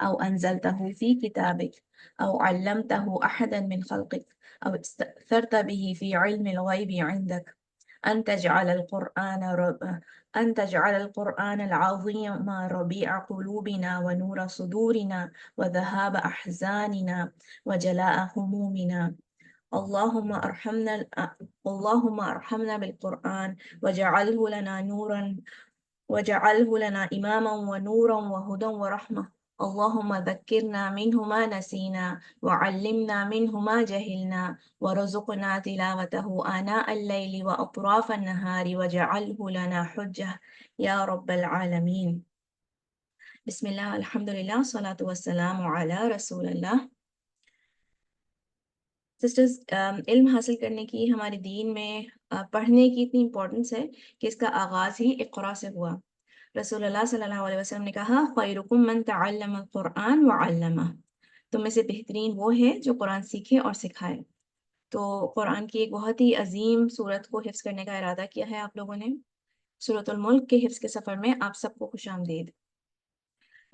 أو أنزلته في كتابك أو علمته أحدا من خلقك أو استأثرت به في علم الغيب عندك أن تجعل أن تجعل القرآن العظيم ربيع قلوبنا ونور صدورنا وذهاب أحزاننا وجلاء همومنا. اللهم ارحمنا اللهم ارحمنا بالقرآن واجعله لنا إماما ونورا وهدى ورحمة. اللهم ذكرنا منه ما نسينا وعلمنا منه ما جهلنا ورزقنا تلاوته آناء الليل وأطراف النهار واجعله لنا حجة يا رب العالمين. بسم الله الحمد لله والصلاة والسلام على رسول الله. سسٹرز، علم حاصل کرنے کی ہمارے دین میں پڑھنے کی اتنی امپورٹنس ہے کہ اس کا آغاز ہی اقرا سے ہوا۔ رسول اللہ صلی اللہ علیہ وسلم نے کہا خیرکم من تعلم القرآن وعلمہ، تم میں سے بہترین وہ ہے جو قرآن سیکھے اور سکھائے۔ تو قرآن کی ایک بہت ہی عظیم صورت کو حفظ کرنے کا ارادہ کیا ہے آپ لوگوں نے۔ سورۃ الملک کے حفظ کے سفر میں آپ سب کو خوش آمدید۔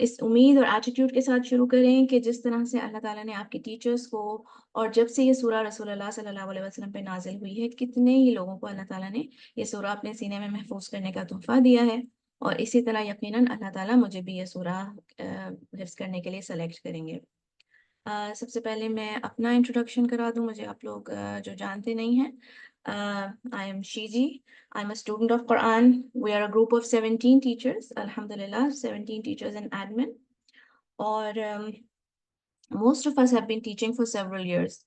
اس امید اور ایٹیٹیوڈ کے ساتھ شروع کریں کہ جس طرح سے اللہ تعالیٰ نے آپ کے ٹیچرز کو، اور جب سے یہ سورہ رسول اللہ صلی اللہ علیہ وسلم پہ نازل ہوئی ہے، کتنے ہی لوگوں کو اللہ تعالیٰ نے یہ سورہ اپنے سینے میں محفوظ کرنے کا تحفہ دیا ہے، اور اسی طرح یقیناً اللہ تعالیٰ مجھے بھی یہ سورہ حفظ کرنے کے لیے سلیکٹ کریں گے۔ سب سے پہلے میں اپنا انٹروڈکشن کرا دوں، مجھے آپ لوگ جو جانتے نہیں ہیں۔ I am Shiji. I'm a student of Quran. We are a group of 17 teachers. Alhamdulillah, 17 teachers and admin. Or most of us have been teaching for several years.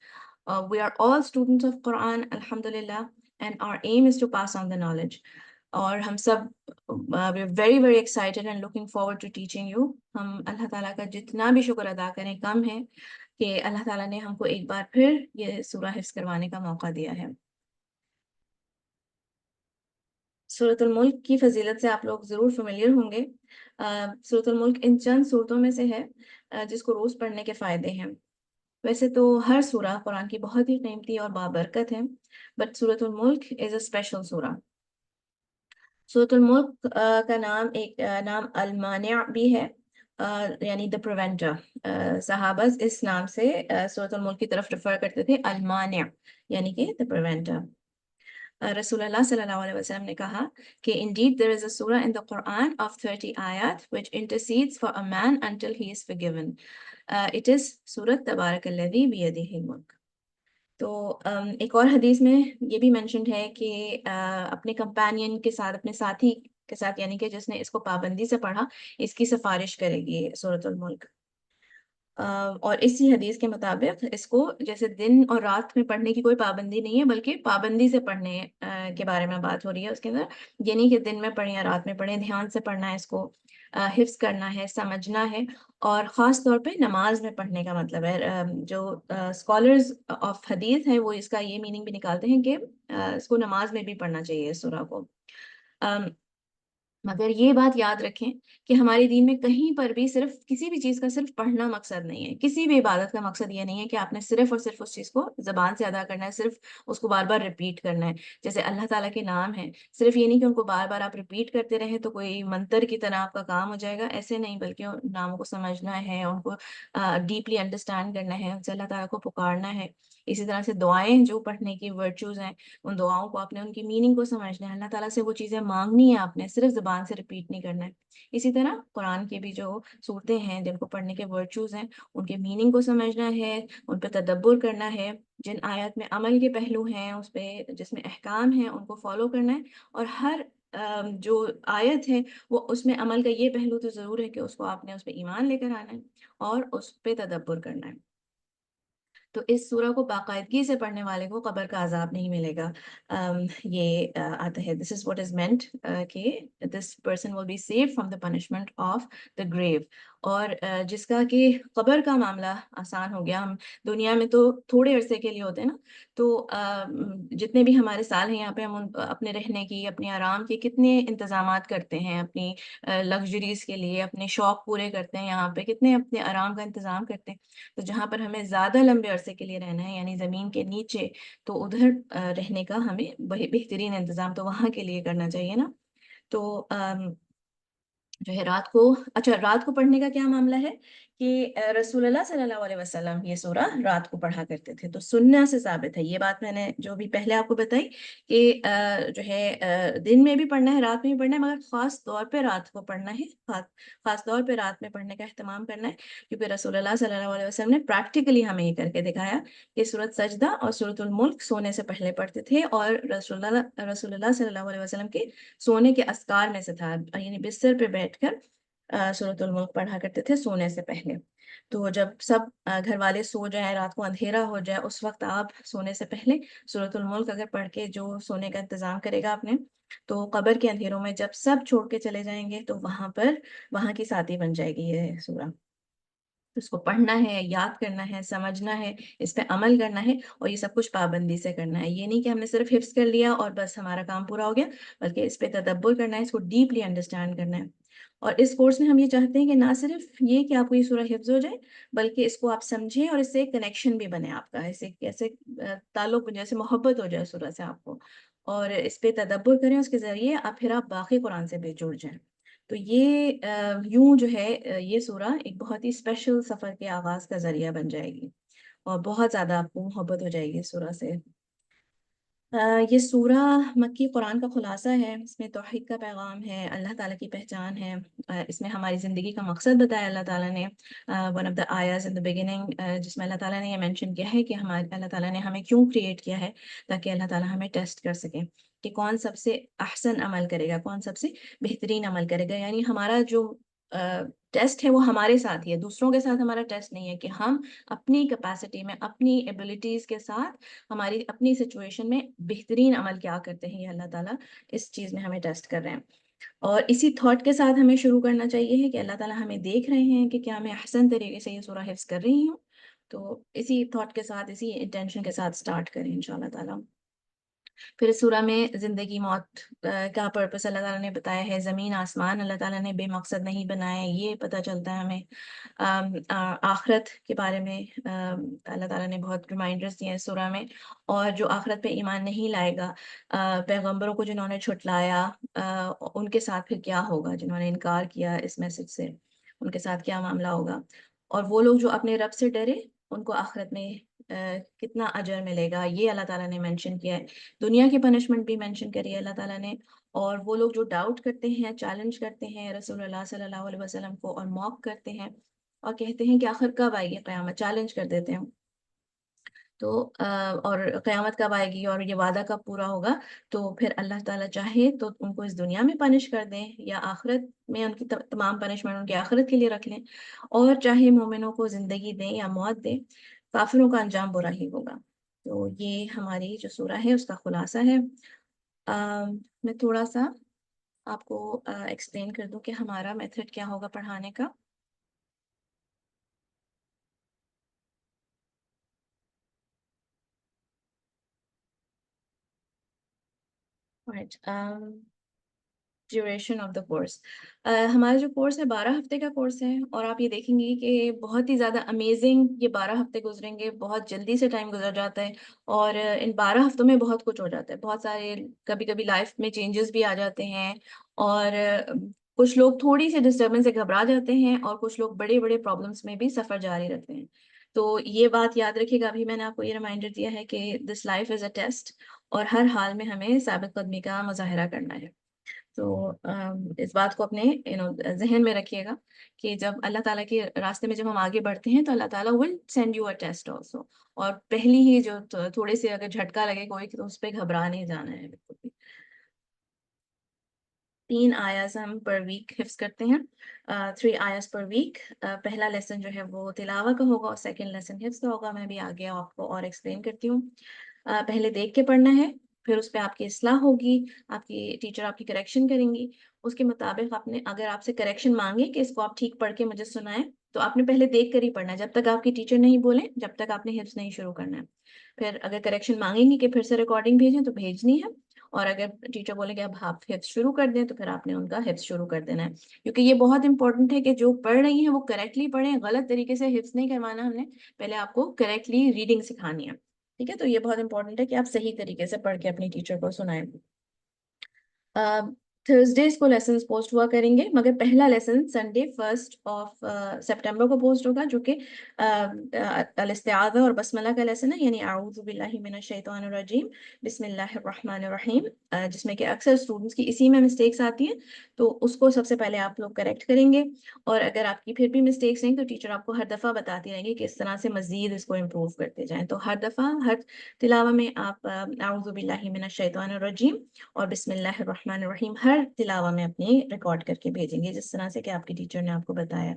We are all students of Quran, Alhamdulillah, and our aim is to pass on the knowledge. اور ہم سب we're very very excited and looking forward to teaching you. ہم اللہ تعالیٰ کا جتنا بھی شکر ادا کریں کم ہے کہ اللہ تعالیٰ نے ہم کو ایک بار پھر یہ سورہ حفظ کروانے کا موقع دیا ہے۔ سورۃ الملک کی فضیلت سے آپ لوگ ضرور فیملیئر ہوں گے۔ سورۃ الملک ان چند صورتوں میں سے ہے جس کو روز پڑھنے کے فائدے ہیں۔ ویسے تو ہر سورہ قرآن کی بہت ہی قیمتی اور بابرکت ہے، بٹ سورۃ الملک از اے اسپیشل سورہ۔ سورۃ الملک کا نام ایک نام المانع بھی ہے، یعنی دا پریونٹر۔ صحابہ اس نام سے سورۃ الملک کی طرف ریفر کرتے تھے، المانع یعنی کہ دا پریونٹر۔ رسول اللہ صلی اللہ علیہ وسلم نے کہا کہ indeed there is a surah in the Quran of 30 ayat which intercedes for a man until he is forgiven. It is سورۃ تبارک الذی بیدہ الملک۔ تو ایک اور حدیث میں یہ بھی مینشنڈ ہے کہ اپنے کمپینین کے ساتھ، اپنے ساتھی کے ساتھ، یعنی کہ جس نے اس کو پابندی سے پڑھا، اس کی سفارش کرے گی سورۃ الملک۔ اور اسی حدیث کے مطابق اس کو جیسے دن اور رات میں پڑھنے کی کوئی پابندی نہیں ہے، بلکہ پابندی سے پڑھنے کے بارے میں بات ہو رہی ہے اس کے اندر۔ یہ نہیں کہ دن میں پڑھیں یا رات میں پڑھیں، دھیان سے پڑھنا ہے، اس کو حفظ کرنا ہے، سمجھنا ہے، اور خاص طور پہ نماز میں پڑھنے کا مطلب ہے۔ جو اسکالرز آف حدیث ہیں وہ اس کا یہ میننگ بھی نکالتے ہیں کہ اس کو نماز میں بھی پڑھنا چاہیے اس سورہ کو۔ مگر یہ بات یاد رکھیں کہ ہمارے دین میں کہیں پر بھی صرف کسی بھی چیز کا صرف پڑھنا مقصد نہیں ہے۔ کسی بھی عبادت کا مقصد یہ نہیں ہے کہ آپ نے صرف اور صرف اس چیز کو زبان سے ادا کرنا ہے، صرف اس کو بار بار ریپیٹ کرنا ہے۔ جیسے اللہ تعالیٰ کے نام ہیں، صرف یہ نہیں کہ ان کو بار بار آپ ریپیٹ کرتے رہیں تو کوئی منتر کی طرح آپ کا کام ہو جائے گا، ایسے نہیں، بلکہ ان ناموں کو سمجھنا ہے، ان کو ڈیپلی انڈرسٹینڈ کرنا ہے، ان سے اللہ تعالیٰ کو پکارنا ہے۔ اسی طرح سے دعائیں جو پڑھنے کی ورچوز ہیں، ان دعاؤں کو آپ نے ان کی میننگ کو سمجھنا ہے، اللہ تعالیٰ سے وہ چیزیں مانگنی ہے، آپ نے صرف زبان سے ریپیٹ نہیں کرنا ہے۔ اسی طرح قرآن کے بھی جو صورتیں ہیں جن کو پڑھنے کے ورچوز ہیں، ان کے میننگ کو سمجھنا ہے، ان پہ تدبر کرنا ہے، جن آیات میں عمل کے پہلو ہیں اس پہ، جس میں احکام ہیں ان کو فالو کرنا ہے، اور ہر جو آیت ہے وہ اس میں عمل کا یہ پہلو تو ضرور ہے کہ اس کو آپ نے اس پہ ایمان لے کر آنا ہے اور اس پہ تدبر کرنا ہے۔ تو اس سورہ کو باقاعدگی سے پڑھنے والے کو قبر کا عذاب نہیں ملے گا. یہ آتا ہے this is what is meant کہ this person will be saved from the punishment of the grave. اور جس کا کہ قبر کا معاملہ آسان ہو گیا. ہم دنیا میں تو تھوڑے عرصے کے لیے ہوتے ہیں نا, تو جتنے بھی ہمارے سال ہیں یہاں پہ ہم اپنے رہنے کی, اپنے آرام کے کتنے انتظامات کرتے ہیں, اپنی لگژریز کے لیے اپنے شوق پورے کرتے ہیں, یہاں پہ کتنے اپنے آرام کا انتظام کرتے ہیں. تو جہاں پر ہمیں زیادہ لمبے عرصے کے لیے رہنا ہے یعنی زمین کے نیچے, تو ادھر رہنے کا ہمیں بہترین انتظام تو وہاں کے لیے کرنا چاہیے نا. تو جو ہے رات کو پڑھنے کا کیا معاملہ ہے کہ رسول اللہ صلی اللہ علیہ وسلم یہ سورہ رات کو پڑھا کرتے تھے. تو سننا سے ثابت ہے یہ بات, میں نے جو بھی پہلے آپ کو بتائی کہ جو ہے دن میں بھی پڑھنا ہے, رات میں بھی پڑھنا ہے, مگر خاص طور پہ رات کو پڑھنا ہے, خاص طور پہ رات میں پڑھنے کا اہتمام کرنا ہے, کیونکہ رسول اللہ صلی اللہ علیہ وسلم نے پریکٹیکلی ہمیں یہ کر کے دکھایا کہ سورۃ سجدہ اور سورۃ الملک سونے سے پہلے پڑھتے تھے, اور رسول اللہ صلی اللہ علیہ وسلم کے سونے کے اذکار میں سے تھا, یعنی بستر پہ بیٹھ کر سورۃ الملک پڑھا کرتے تھے سونے سے پہلے. تو جب سب گھر والے سو جائیں, رات کو اندھیرا ہو جائے, اس وقت آپ سونے سے پہلے سورۃ الملک اگر پڑھ کے جو سونے کا انتظام کرے گا آپ نے, تو قبر کے اندھیروں میں جب سب چھوڑ کے چلے جائیں گے تو وہاں کی ساتھی بن جائے گی یہ سورہ. اس کو پڑھنا ہے, یاد کرنا ہے, سمجھنا ہے, اس پہ عمل کرنا ہے, اور یہ سب کچھ پابندی سے کرنا ہے. یہ نہیں کہ ہم نے صرف حفظ کر لیا اور بس ہمارا کام پورا ہو گیا, بلکہ اس پہ تدبر کرنا ہے, اس کو ڈیپلی انڈرسٹینڈ کرنا ہے. اور اس کورس میں ہم یہ چاہتے ہیں کہ نہ صرف یہ کہ آپ کو یہ سورہ حفظ ہو جائے, بلکہ اس کو آپ سمجھیں اور اس سے ایک کنیکشن بھی بنے آپ کا, ایسے تعلق جیسے محبت ہو جائے سورہ سے آپ کو, اور اس پہ تدبر کریں, اس کے ذریعے پھر آپ باقی قرآن سے بھی جڑ جائیں. تو یہ یوں جو ہے یہ سورہ ایک بہت ہی اسپیشل سفر کے آغاز کا ذریعہ بن جائے گی, اور بہت زیادہ آپ کو محبت ہو جائے گی اس سورہ سے. یہ سورہ مکی قرآن کا خلاصہ ہے. اس میں توحید کا پیغام ہے, اللہ تعالیٰ کی پہچان ہے, اس میں ہماری زندگی کا مقصد بتایا اللہ تعالیٰ نے. ون آف دا آیاز ان دا بگننگ, جس میں اللہ تعالیٰ نے یہ مینشن کیا ہے کہ اللہ تعالیٰ نے ہمیں کیوں کریٹ کیا ہے, تاکہ اللہ تعالیٰ ہمیں ٹیسٹ کر سکے کہ کون سب سے احسن عمل کرے گا, کون سب سے بہترین عمل کرے گا. یعنی ہمارا جو ٹیسٹ ہے وہ ہمارے ساتھ ہی ہے, دوسروں کے ساتھ ہمارا ٹیسٹ نہیں ہے, کہ ہم اپنی کیپیسٹی میں, اپنی ایبلٹیز کے ساتھ, ہماری اپنی سچویشن میں بہترین عمل کیا کرتے ہیں. یہ اللہ تعالیٰ اس چیز میں ہمیں ٹیسٹ کر رہے ہیں. اور اسی تھاٹ کے ساتھ ہمیں شروع کرنا چاہیے ہے کہ اللہ تعالیٰ ہمیں دیکھ رہے ہیں کہ کیا میں احسن طریقے سے یہ سورہ حفظ کر رہی ہوں. تو اسی تھاٹ کے ساتھ, اسی انٹینشن کے ساتھ سٹارٹ کریں انشاءاللہ تعالیٰ. پھر اس سورہ میں زندگی موت کا پرپس اللہ تعالیٰ نے بتایا ہے. زمین آسمان اللہ تعالیٰ نے بے مقصد نہیں بنائے, یہ پتہ چلتا ہے ہمیں. آخرت کے بارے میں اللہ تعالیٰ نے بہت ریمائنڈرز دیے ہیں اس سورہ میں. اور جو آخرت پہ ایمان نہیں لائے گا, پیغمبروں کو جنہوں نے جھٹلایا, ان کے ساتھ پھر کیا ہوگا, جنہوں نے انکار کیا اس میسج سے, ان کے ساتھ کیا معاملہ ہوگا. اور وہ لوگ جو اپنے رب سے ڈرے, ان کو آخرت میں کتنا اجر ملے گا, یہ اللہ تعالیٰ نے مینشن کیا ہے. دنیا کی پنشمنٹ بھی مینشن کری ہے اللہ تعالیٰ نے. اور وہ لوگ جو ڈاؤٹ کرتے ہیں, چیلنج کرتے ہیں رسول اللہ صلی اللہ علیہ وسلم کو, اور موک کرتے ہیں, اور کہتے ہیں کہ آخر کب آئے گی قیامت, چیلنج کر دیتے ہیں. تو اور قیامت کب آئے گی اور یہ وعدہ کب پورا ہوگا, تو پھر اللہ تعالیٰ چاہے تو ان کو اس دنیا میں پنش کر دیں, یا آخرت میں ان کی تمام پنشمنٹ ان کی آخرت کے لیے رکھ لیں, اور چاہے مومنوں کو زندگی دیں یا موت دیں, کافروں کا انجام برا ہی ہوگا. تو یہ ہماری جو سورہ ہے اس کا خلاصہ ہے. میں تھوڑا سا آپ کو ایکسپلین کر دوں کہ ہمارا میتھڈ کیا ہوگا پڑھانے کا. Right. Duration of the course, ہمارا جو کورس ہے 12 ہفتے کا کورس ہے, اور آپ یہ دیکھیں گے کہ بہت ہی زیادہ امیزنگ یہ 12 ہفتے گزریں گے, بہت جلدی سے ٹائم گزر جاتا ہے. اور ان 12 ہفتوں میں بہت کچھ ہو جاتا ہے, بہت سارے کبھی کبھی لائف میں چینجز بھی آ جاتے ہیں, اور کچھ لوگ تھوڑی سی ڈسٹربنس سے گھبرا جاتے ہیں, اور کچھ لوگ بڑے بڑے پرابلمس میں بھی سفر جاری رکھتے ہیں. تو یہ بات یاد رکھیے گا, ابھی میں نے آپ کو یہ ریمائنڈر دیا ہے کہ this life is a test, اور ہر حال میں ہمیں ثابت قدمی کا مظاہرہ کرنا ہے. تو اس بات کو اپنے ذہن میں رکھیے گا کہ جب اللہ تعالیٰ کے راستے میں جب ہم آگے بڑھتے ہیں تو اللہ تعالیٰ will send you a test also. اور پہلی ہی جو تھوڑے سے اگر جھٹکا لگے کوئی, تو اس پہ گھبرا نہیں جانا ہے بالکل بھی. 3 آیاز ہم پر ویک حفظ کرتے ہیں. 3 آیاز پر ویک. پہلا لیسن جو ہے وہ تلاوہ کا ہوگا اور سیکنڈ لیسن حفظ کا ہوگا. میں بھی آگے آپ کو اور ایکسپلین کرتی ہوں. پہلے دیکھ کے پڑھنا ہے، پھر اس پہ آپ کی اصلاح ہوگی، آپ کی ٹیچر آپ کی کریکشن کریں گی. اس کے مطابق آپ نے، اگر آپ سے کریکشن مانگے کہ اس کو آپ ٹھیک پڑھ کے مجھے سنائیں، تو آپ نے پہلے دیکھ کر ہی پڑھنا ہے. جب تک آپ کی ٹیچر نہیں بولیں جب تک آپ نے حفظ نہیں شروع کرنا ہے. پھر اگر کریکشن مانگیں گی کہ پھر سے ریکارڈنگ بھیجیں تو بھیجنی ہے، اور اگر ٹیچر بولے کہ اب آپ حفظ شروع کر دیں تو پھر آپ نے ان کا حفظ شروع کر دینا ہے. کیونکہ یہ بہت امپورٹنٹ ہے کہ جو پڑھ رہی ہیں وہ کریکٹلی پڑھیں. غلط طریقے سے حفظ نہیں کروانا ہم نے، پہلے آپ کو کریکٹلی ریڈنگ سکھانی ہے. ٹھیک ہے، تو یہ بہت امپورٹنٹ ہے کہ آپ صحیح طریقے سے پڑھ کے اپنی ٹیچر کو سنائیں. تھرسڈیز کو لیسنز پوسٹ ہوا کریں گے، مگر پہلا لیسن سنڈے 1 سپٹمبر کو پوسٹ ہوگا، جو کہ الاستعاذہ اور بسملہ کا لیسن ہے، یعنی اعوذ باللہ من الشیطان الرجیم بسم اللہ الرحمن الرحیم، جس میں کہ اکثر اسٹوڈنٹس کی اسی میں مسٹیکس آتی ہیں. تو اس کو سب سے پہلے آپ لوگ کریکٹ کریں گے، اور اگر آپ کی پھر بھی مسٹیکس ہیں تو ٹیچر آپ کو ہر دفعہ بتاتی رہیں گی کہ اس طرح سے مزید اس کو امپروو کرتے جائیں. تو ہر دفعہ ہر تلاوہ میں آپ اعوذ باللہ من الشیطان الرجیم اور بسم اللہ الرحمن الرحیم ہر تلاوہ میں اپنی ریکارڈ کر کے بھیجیں گے، جس طرح سے کہ آپ کی ٹیچر نے آپ کو بتایا.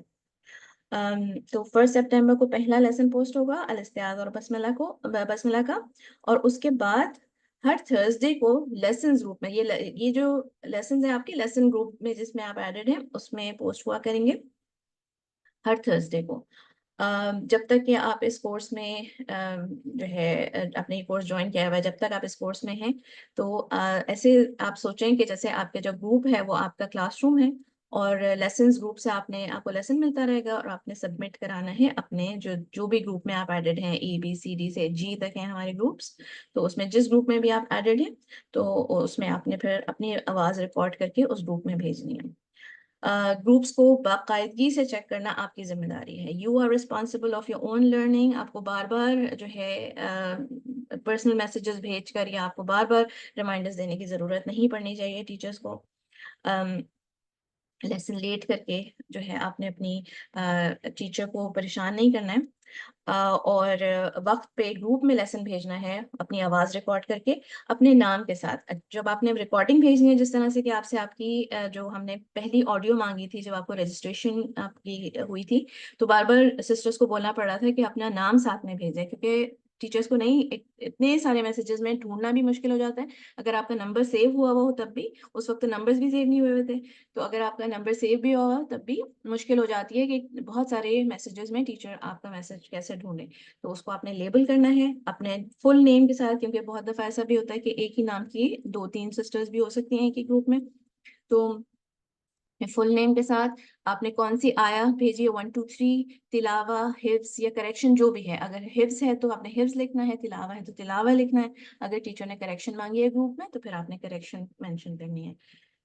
تو 1 سپٹمبر کو پہلا لیسن پوسٹ ہوگا الاستعاذہ اور بسملہ کا، اور اس کے بعد ہر تھرسڈے کو لیسنز گروپ میں، یہ جو لیسنز ہیں آپ کے لیسن گروپ میں جس میں آپ ایڈڈ ہیں اس میں پوسٹ ہوا کریں گے ہر تھرسڈے کو. جب تک کہ آپ اس کورس میں جو ہے اپنے کورس جوائن کیا ہوا ہے، جب تک آپ اس کورس میں ہیں تو ایسے آپ سوچیں کہ جیسے آپ کا جو گروپ ہے وہ آپ کا کلاس روم ہے، اور لیسنز گروپ سے آپ کو لیسن ملتا رہے گا، اور آپ نے سبمٹ کرانا ہے اپنے جو بھی گروپ میں آپ ایڈڈ ہیں، ABCD سے G تک ہیں ہمارے گروپس. تو اس میں جس گروپ میں بھی آپ ایڈڈ ہیں تو اس میں آپ نے پھر اپنی آواز ریکارڈ کر کے اس گروپ میں بھیجنی ہے. گروپس کو باقاعدگی سے چیک کرنا آپ کی ذمہ داری ہے. You are responsible of your own learning. آپ کو بار بار جو ہے پرسنل میسیجز بھیج کر یا آپ کو بار بار ریمائنڈرز دینے کی ضرورت نہیں پڑنی چاہیے ٹیچرس کو. لیسن لیٹ کر کے جو ہے آپ نے اپنی ٹیچر کو پریشان نہیں کرنا ہے، اور وقت پہ گروپ میں لیسن بھیجنا ہے اپنی آواز ریکارڈ کر کے اپنے نام کے ساتھ. جب آپ نے ریکارڈنگ بھیجنی ہے، جس طرح سے کہ آپ کی جو ہم نے پہلی آڈیو مانگی تھی جب آپ کو رجسٹریشن آپ کی ہوئی تھی، تو بار بار سسٹرس کو بولنا پڑ رہا تھا کہ اپنا نام ساتھ میں بھیجیں، کیونکہ ٹیچرس کو نہیں اتنے سارے میسیجز میں ڈھونڈنا بھی مشکل ہو جاتا ہے. اگر آپ کا نمبر سیو ہوا ہو تب بھی، اس وقت نمبرز بھی سیو نہیں ہوئے ہوئے تھے، تو اگر آپ کا نمبر سیو بھی ہوا تب بھی مشکل ہو جاتی ہے کہ بہت سارے میسیجز میں ٹیچر آپ کا میسج کیسے ڈھونڈیں. تو اس کو آپ نے لیبل کرنا ہے اپنے فل نیم کے ساتھ، کیونکہ بہت دفعہ ایسا بھی ہوتا ہے کہ ایک ہی نام کی 2-3 سسٹرز بھی ہو سکتی ہیں ایک ہی گروپ میں. تو فل نیم کے ساتھ آپ نے کون سی آیا بھیجی ہے، 1 2 3 تلاوہ، حفظ یا کریکشن جو بھی ہے. اگر حفظ ہے تو آپ نے حفظ لکھنا ہے، تلاوہ ہے تو تلاوہ لکھنا ہے. اگر ٹیچر نے کریکشن مانگی ہے گروپ میں تو پھر آپ نے کریکشن مینشن کرنی ہے.